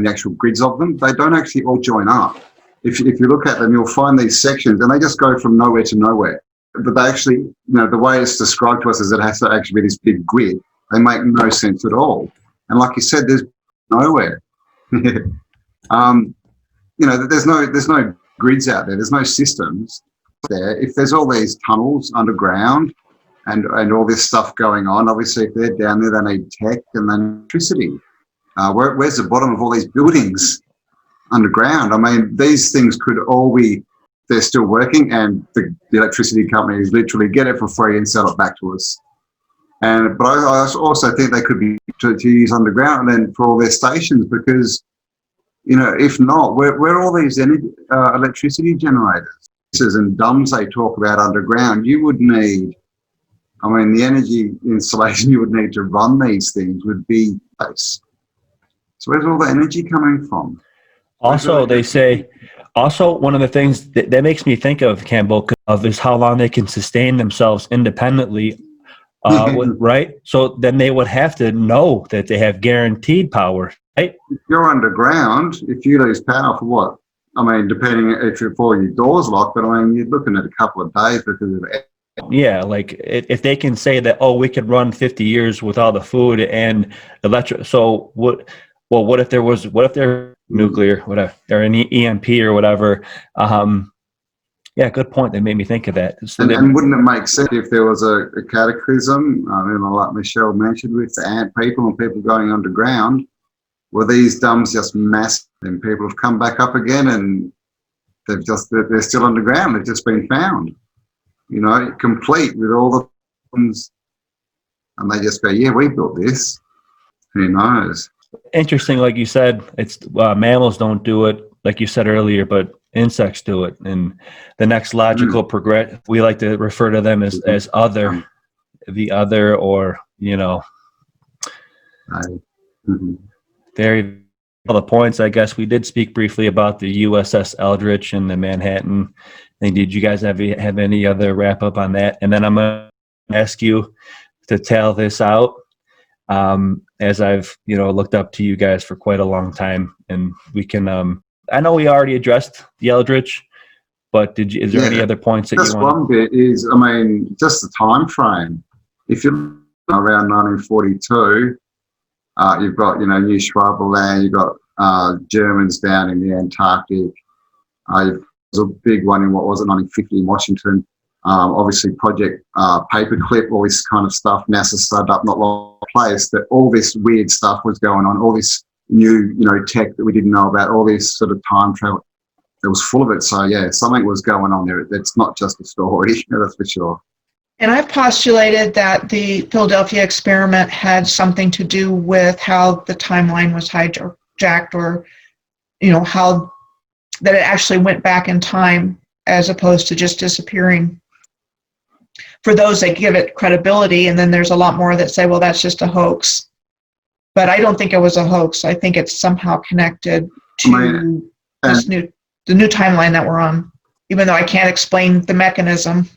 actual grids of them, they don't actually all join up. If you look at them, you'll find these sections, and they just go from nowhere to nowhere. But they actually, the way it's described to us is it has to actually be this big grid. They make no sense at all. And like you said, there's nowhere. There's no grids out there. There's no systems there. If there's all these tunnels underground and all this stuff going on, obviously if they're down there, they need tech and then electricity. Where's the bottom of all these buildings underground? I mean, these things could all be, they're still working, and the electricity companies literally get it for free and sell it back to us. But I also think they could be to use underground and then for all their stations, because, if not, where are all these electricity generators and DUMs they talk about underground? You would need, the energy installation you would need to run these things would be place. So where's all the energy coming from? Also, they say, one of the things that makes me think of, Campbell, is how long they can sustain themselves independently. Right? So then they would have to know that they have guaranteed power, right? If you're underground, if you lose power for what? Depending if all your doors locked, but you're looking at a couple of days because of. Yeah, like if they can say that, we could run 50 years with all the food and electric. So what? Well, what if they're nuclear, whatever, or an EMP or whatever? Yeah, good point. They made me think of that. So and wouldn't it make sense if there was a cataclysm, like Michelle mentioned, with the ant people and people going underground? Were these DUMs just massive and people have come back up again and they're still underground? They've just been found, complete with all the things. And they just go, yeah, we built this. Who knows? Interesting, like you said, it's mammals don't do it, like you said earlier, but insects do it. And the next logical progress, we like to refer to them as other, the other, or there. All the points. I guess we did speak briefly about the USS Eldridge and the Manhattan. And did you guys have any other wrap up on that? And then I'm gonna ask you to tell this out. As I've, looked up to you guys for quite a long time, and we can, I know we already addressed the Eldridge, but is there any other points that you want? One bit is, just the time frame. If you're around 1942, you've got, New Schwabenland, you've got Germans down in the Antarctic, you've was a big one in, what was it, 1950 in Washington. Obviously Project Paperclip, all this kind of stuff. NASA started up not long place, that all this weird stuff was going on, all this new, tech that we didn't know about, all this sort of time travel. It was full of it. So yeah, something was going on there. It's not just a story, that's for sure. And I've postulated that the Philadelphia experiment had something to do with how the timeline was hijacked, or, how that it actually went back in time as opposed to just disappearing. For those that give it credibility, and then there's a lot more that say, well, that's just a hoax. But I don't think it was a hoax. I think it's somehow connected to the new timeline that we're on, even though I can't explain the mechanism.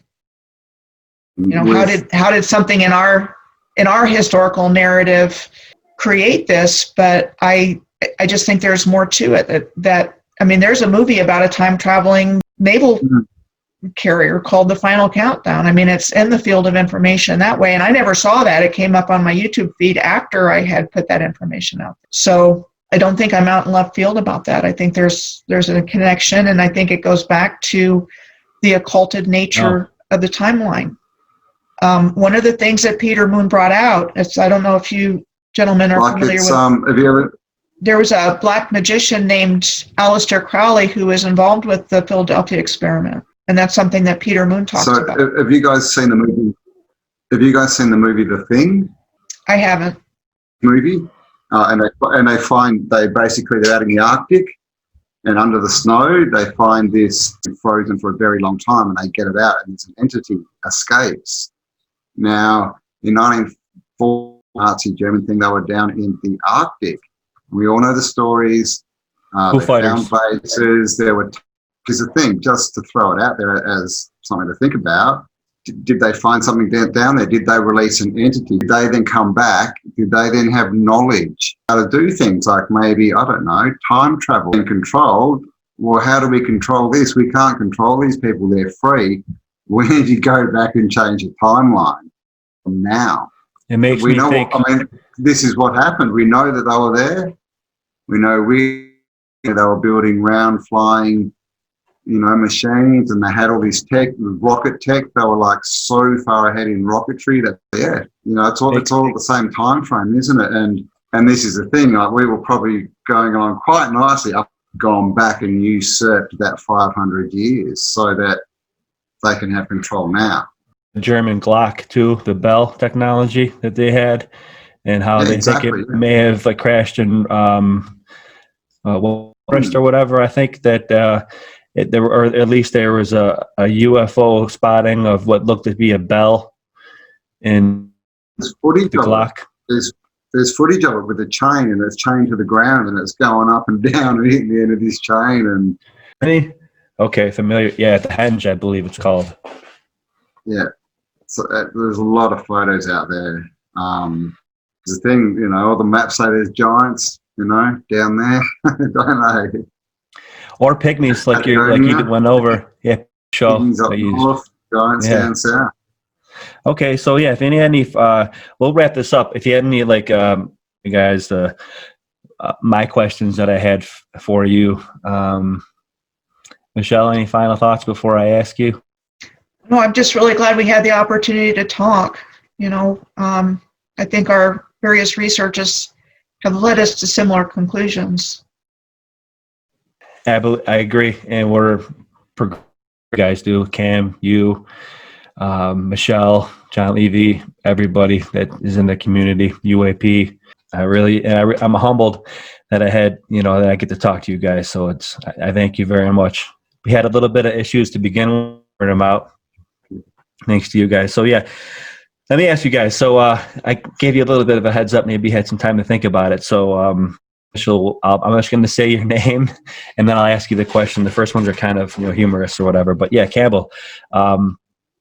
How did something in our historical narrative create this? But I just think there's more to it. There's a movie about a time traveling naval carrier called The Final Countdown. It's in the field of information that way, and I never saw that. It came up on my YouTube feed after I had put that information out. So I don't think I'm out in left field about that. I think there's a connection, and I think it goes back to the occulted nature of the timeline. One of the things that Peter Moon brought out, I don't know if you gentlemen are familiar with. Have you ever? There was a black magician named Aleister Crowley who was involved with the Philadelphia experiment, and that's something that Peter Moon talks about. So, have you guys seen the movie? The Thing? I haven't. Movie, and they're out in the Arctic, and under the snow they find this frozen for a very long time, and they get it out, and it's an entity escapes. Now, in 1940, Nazi German thing, they were down in the Arctic. We all know the stories. They found bases. There were. Is a thing, just to throw it out there as something to think about. Did they find something down there? Did they release an entity? Did they then come back? Did they then have knowledge how to do things like maybe, I don't know, time travel and controlled? Well, how do we control this? We can't control these people. They're free. We need to go back and change the timeline from now. It makes me think. This is what happened. We know that they were there. We know they were building round flying machines, and they had all this tech, rocket tech. They were like so far ahead in rocketry that, it's all at the same time frame, isn't it? And this is the thing, like, we were probably going on quite nicely up, gone back and usurped that 500 years so that they can have control now. The German Glock too, the Bell technology that they had, and how think it may have crashed in forest or whatever. I think that or at least there was a UFO spotting of what looked to be a bell in the Glock. There's footage of it with a chain, and it's chained to the ground, and it's going up and down and hitting the end of this chain. And okay, familiar. Yeah, the Henge, I believe it's called. Yeah, so there's a lot of photos out there. The thing, all the maps say there's giants, down there. I don't know. Or pygmies, like you went over. Yeah, sure. Pygmies up north, giants down south. Okay, so yeah, if any, we'll wrap this up. If you had any, you guys, my questions that I had for you, Michelle, any final thoughts before I ask you? No, I'm just really glad we had the opportunity to talk. I think our various researches have led us to similar conclusions. I agree, and you guys do. Cam, you, Michelle, John Levy, everybody that is in the community, UAP. I'm humbled that that I get to talk to you guys. So I thank you very much. We had a little bit of issues to begin with them out. Thanks to you guys. So yeah, let me ask you guys. So I gave you a little bit of a heads up. Maybe you had some time to think about it. So I'm just going to say your name, and then I'll ask you the question. The first ones are kind of humorous or whatever. But yeah, Campbell. Are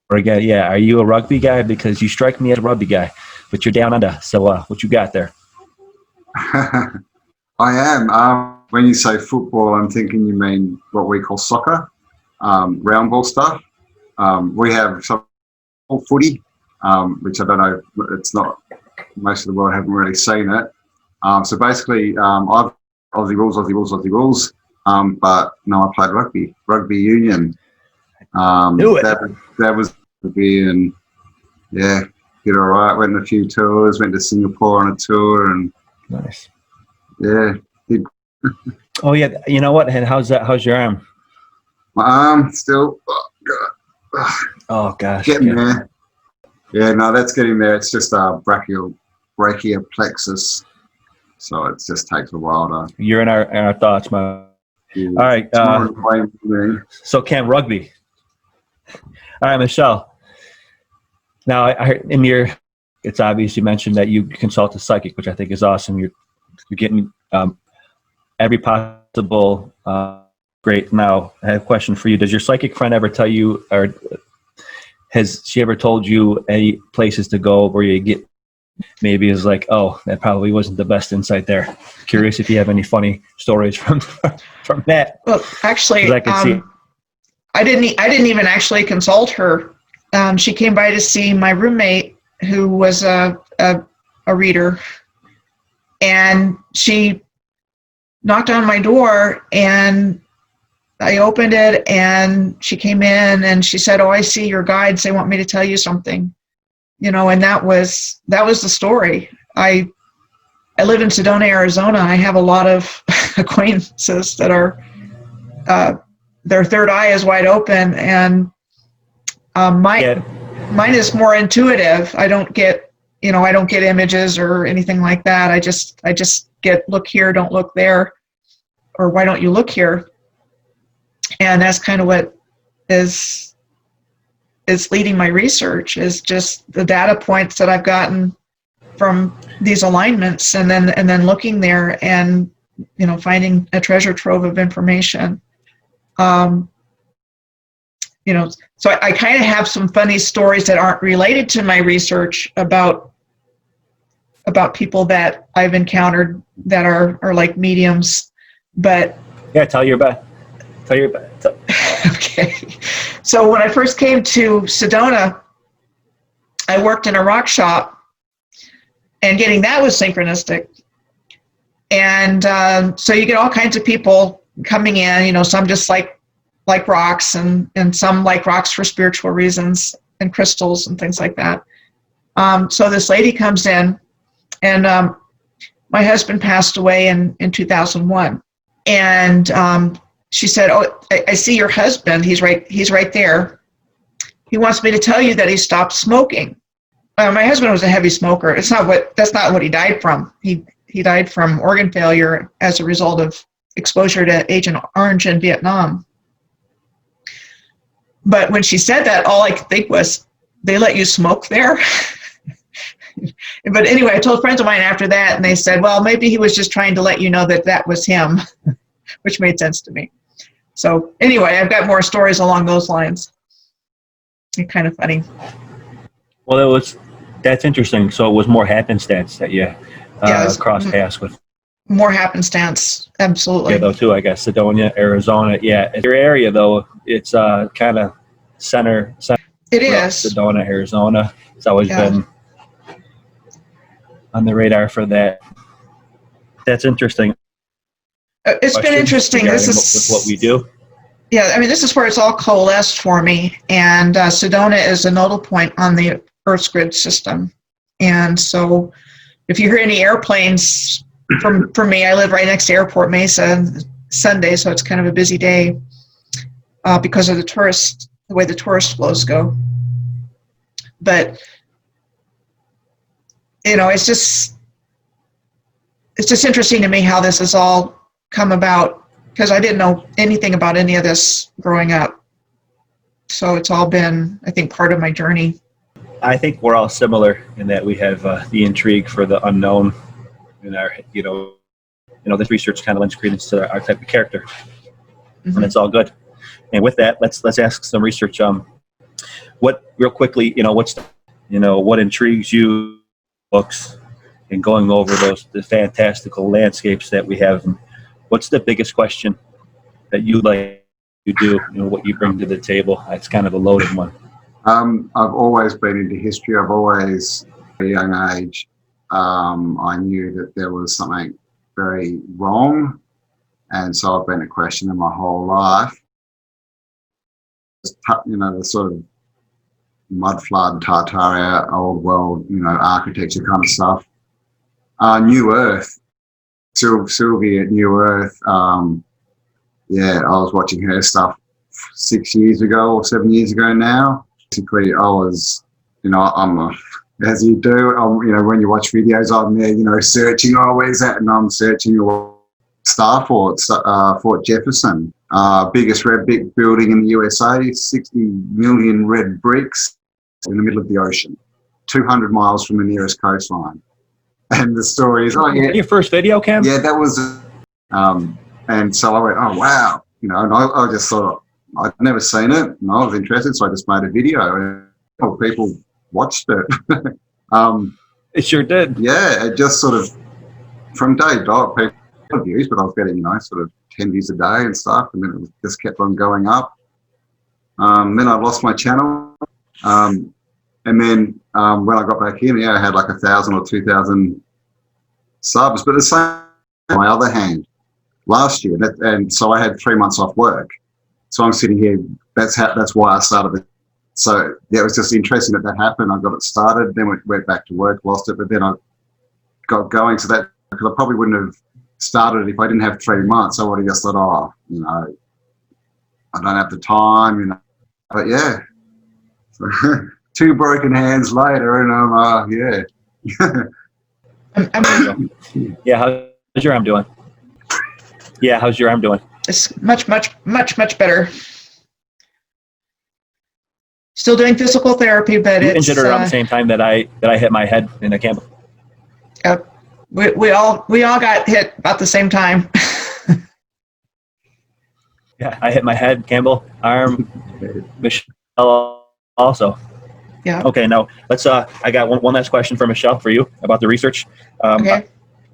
you a rugby guy? Because you strike me as a rugby guy, but you're down under. So what you got there? I am. When you say football, I'm thinking you mean what we call soccer, round ball stuff. We have some footy, which I don't know. It's not. Most of the world haven't really seen it. So basically, I've Aussie rules. But no, I played rugby union. Knew it. That was rugby, and yeah, did all right. Went on a few tours. Went to Singapore on a tour, and Nice. yeah, did Oh yeah, you know what? And how's that? How's your arm? my arm still. Oh, God. Oh gosh. Getting Yeah. there. Yeah, no, that's getting there. It's just brachial plexus, so it just takes a while to. You're in our thoughts, man. Yeah. All right. It's more of a way of doing. So Cam, rugby. All right, Michelle. Now I heard in your, it's obvious you mentioned that you consult a psychic, which I think is awesome. You're getting every possible great. Now I have a question for you. Does your psychic friend ever tell you, or has she ever told you any places to go where you get maybe is like, oh, that probably wasn't the best insight there? Curious if you have any funny stories from that. Well, actually, I can see. I didn't even actually consult her. She came by to see my roommate, who was a reader, and she knocked on my door, and I opened it, and she came in, and she said, "Oh, I see your guides. They want me to tell you something." You know, and that was the story. I live in Sedona, Arizona. I have a lot of acquaintances that are their third eye is wide open, and mine is more intuitive. I don't get images or anything like that. I just get, look here, don't look there, or why don't you look here? And that's kind of what is leading my research, is just the data points that I've gotten from these alignments, and then looking there and finding a treasure trove of information. So I kind of have some funny stories that aren't related to my research about people that I've encountered that are like mediums, but Yeah, tell your about. okay. So when I first came to Sedona, I worked in a rock shop, and getting that was synchronistic. And so you get all kinds of people coming in, some just like rocks, and some like rocks for spiritual reasons, and crystals and things like that. So this lady comes in, and my husband passed away in 2001. And she said, "Oh, I see your husband. He's right there. He wants me to tell you that he stopped smoking." My husband was a heavy smoker. That's not what he died from. He died from organ failure as a result of exposure to Agent Orange in Vietnam. But when she said that, all I could think was, they let you smoke there? But anyway, I told friends of mine after that, and they said, well, maybe he was just trying to let you know that was him, which made sense to me. So anyway, I've got more stories along those lines. It's kind of funny. Well, that's interesting. So it was more happenstance that you crossed paths with. More happenstance, absolutely. Yeah, though, too, I guess. Sedona, Arizona. Yeah, your area, though, it's kind of center. It is. Sedona, Arizona. It's always been on the radar for that. That's interesting. It's been interesting. This is what we do. Yeah, I mean, this is where it's all coalesced for me. And Sedona is a nodal point on the Earth's grid system. And so if you hear any airplanes, for me, I live right next to Airport Mesa, Sunday, so it's kind of a busy day because of the way the tourist flows go. But, it's just interesting to me how this has all come about, because I didn't know anything about any of this growing up. So it's all been, I think, part of my journey. I think we're all similar in that we have the intrigue for the unknown, and our, this research kind of lends credence to our type of character, and it's all good. And with that, let's ask some research. Real quickly, what intrigues you, books, and going over the fantastical landscapes that we have. And what's the biggest question that you like to do? What you bring to the table? It's kind of a loaded one. I've always been into history. I've always, at a young age, I knew that there was something very wrong And so I've been a questioner my whole life. You know, the sort of mud flood, Tartaria, old world, you know, architecture kind of stuff. New Earth, Sylvia at New Earth. Yeah, I was watching her stuff 6 years ago or 7 years ago now. Basically, I was, you know, as you do, you know, when you watch videos, I'm there, you know, searching, where's that? And I'm searching Star Fort, Fort Jefferson, biggest red brick building in the USA, 60 million red bricks in the middle of the ocean, 200 miles from the nearest coastline. And the story is, oh yeah. Your first video, Cam? Yeah, that was, and so I went, oh wow, you know, and I just thought, I'd never seen it, and I was interested, so I just made a video, and people watched it. It sure did. Yeah, it just sort of, from day dot, people views, but I was getting, you know, sort of 10 views a day and stuff, and then it just kept on going up. Then I lost my channel, and then when I got back in, yeah, I had like 1,000 or 2,000 subs. But the same, on my other hand, last year, and so I had 3 months off work. So I'm sitting here. That's why I started it. So yeah, it was just interesting that happened. I got it started, then went back to work, lost it, but then I got going. So that, because I probably wouldn't have started it if I didn't have 3 months. I would have just thought, oh, you know, I don't have the time, you know. But yeah, so, 2 broken hands later, and I'm yeah. Yeah, how's your arm doing? Yeah, how's your arm doing? It's much better. Still doing physical therapy, but You it's injured around the same time that I hit my head in a camp. We all got hit about the same time. Yeah, I hit my head, Campbell, arm, Michelle also. Yeah. Okay, now let's. I got one last question for Michelle for you about the research. Okay.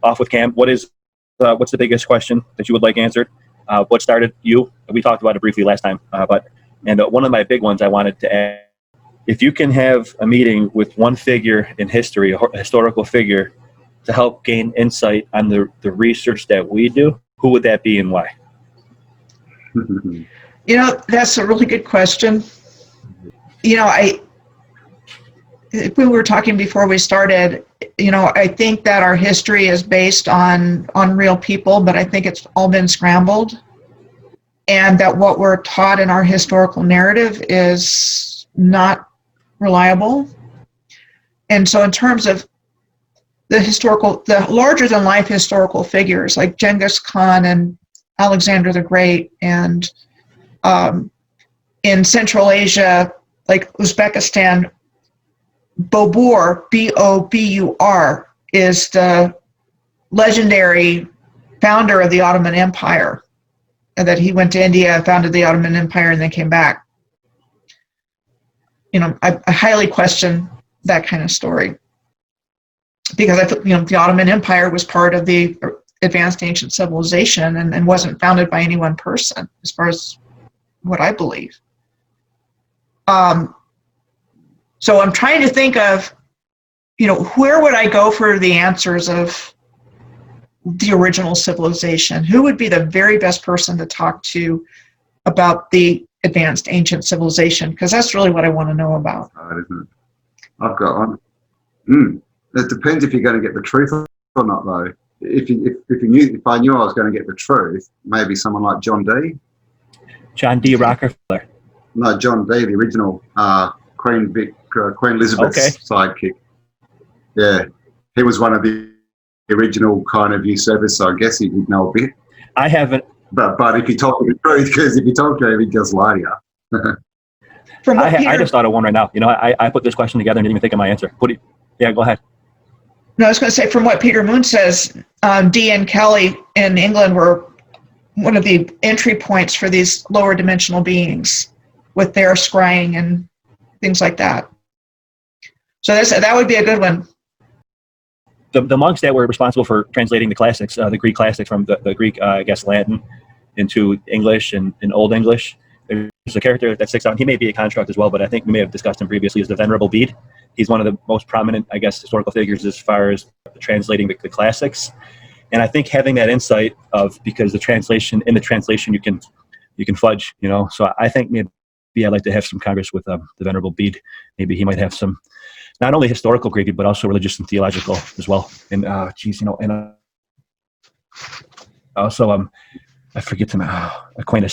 Off with Cam. What's the biggest question that you would like answered? What started you? We talked about it briefly last time, but one of my big ones I wanted to add: if you can have a meeting with one figure in history, a historical figure, to help gain insight on the research that we do, who would that be and why? You know, that's a really good question. You know, we were talking before we started, you know, I think that our history is based on real people, but I think it's all been scrambled. And that what we're taught in our historical narrative is not reliable. And so in terms of the larger than life historical figures like Genghis Khan and Alexander the Great, and in Central Asia, like Uzbekistan, Bobur, B-O-B-U-R, is the legendary founder of the Ottoman Empire, and that he went to India, founded the Ottoman Empire, and then came back. You know, I highly question that kind of story, because I thought, you know, the Ottoman Empire was part of the advanced ancient civilization and wasn't founded by any one person, as far as what I believe. So I'm trying to think of, you know, where would I go for the answers of the original civilization? Who would be the very best person to talk to about the advanced ancient civilization? Because that's really what I want to know about. Right, isn't it? I've got one. It depends if you're going to get the truth or not, though. If I knew I was going to get the truth, maybe someone like John D. John D. Rockefeller. No, John D. The original Queen Elizabeth's sidekick. Yeah, he was one of the original kind of usurpers, so I guess he would know a bit. I haven't. But if you told him the truth, because if you told him, he'd just lie to you. I just thought of one right now. You know, I put this question together and didn't even think of my answer. Yeah, go ahead. No, I was going to say, from what Peter Moon says, Dee and Kelly in England were one of the entry points for these lower dimensional beings with their scrying and things like that. So that would be a good one. The monks that were responsible for translating the classics, the Greek classics from the Greek, I guess, Latin into English and Old English. There's a character that sticks out. He may be a construct as well, but I think we may have discussed him previously, is the Venerable Bede. He's one of the most prominent, I guess, historical figures as far as translating the classics. And I think having that insight of, because in the translation you can fudge, you know. So I think maybe I'd like to have some Congress with the Venerable Bede. Maybe he might have some, not only historical gravy, but also religious and theological as well. And also I forget to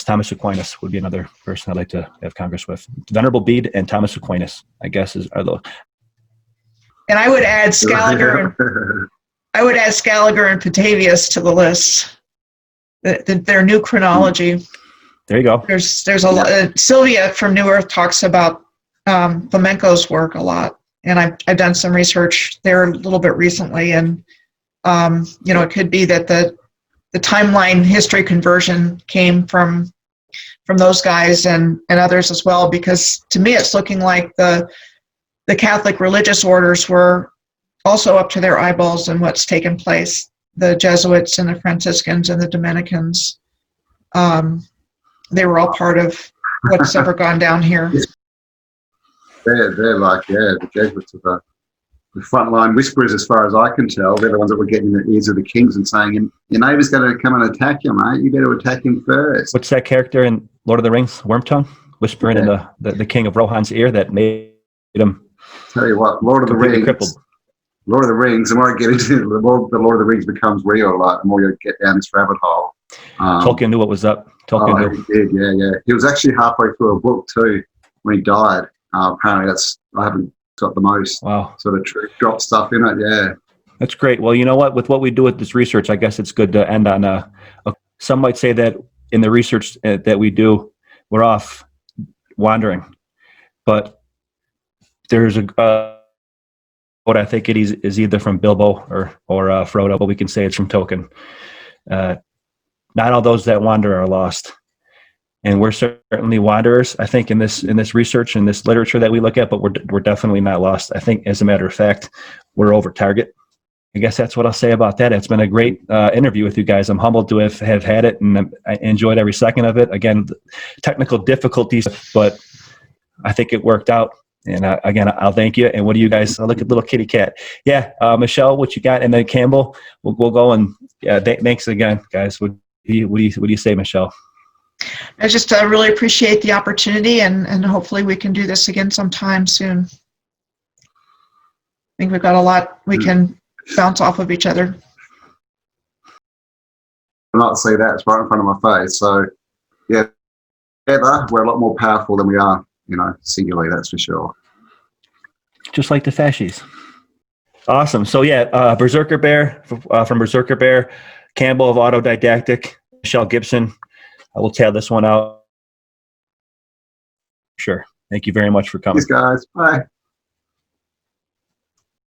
Thomas Aquinas would be another person I'd like to have Congress with. Venerable Bede and Thomas Aquinas, I guess, are the. And I would add Scaliger and Petavius to the list. Their new chronology. There you go. There's a lot. Sylvia from New Earth talks about Flamenco's work a lot, and I've done some research there a little bit recently, and it could be that the timeline history conversion came from those guys and others as well, because to me it's looking like the Catholic religious orders were also up to their eyeballs in what's taken place. The Jesuits and the Franciscans and the Dominicans, they were all part of what's ever gone down here. They're like, the Jesuits are the frontline whisperers, as far as I can tell. They're the ones that were getting in the ears of the kings and saying, your neighbour's going to come and attack you, mate. You better attack him first. What's that character in Lord of the Rings, Wormtongue, whispering in the King of Rohan's ear that made him? Tell you what, Lord of the Rings. Crippled. Lord of the Rings, the more I get into it, the more the Lord of the Rings becomes real, like, the more you get down this rabbit hole. Tolkien knew what was up. Tolkien knew. He did, yeah. He was actually halfway through a book too when he died. Apparently I haven't got the most sort of drop stuff in it, yeah. That's great. Well, you know what? With what we do with this research, I guess it's good to end on some might say that in the research that we do, we're off wandering. But there's what I think it is either from Bilbo or Frodo, but we can say it's from Tolkien. Not all those that wander are lost. And we're certainly wanderers, I think, in this research and this literature that we look at, but we're definitely not lost. I think, as a matter of fact, we're over target. I guess that's what I'll say about that. It's been a great interview with you guys. I'm humbled to have had it, and I enjoyed every second of it. Again, technical difficulties, but I think it worked out. And again, I'll thank you. And what do you guys? I'll look at little kitty cat. Yeah, Michelle, what you got? And then Campbell, we'll go and thanks again, guys. What do you say, Michelle? I just really appreciate the opportunity, and hopefully we can do this again sometime soon. I think we've got a lot we can bounce off of each other. I'm not to say that, it's right in front of my face. So, yeah, together we're a lot more powerful than we are, singularly, that's for sure. Just like the fascies. Awesome. So, yeah, Berserker Bear from Berserker Bear, Campbell of Autodidactic, Michelle Gibson. I will tail this one out. Sure. Thank you very much for coming. Thanks, guys. Bye.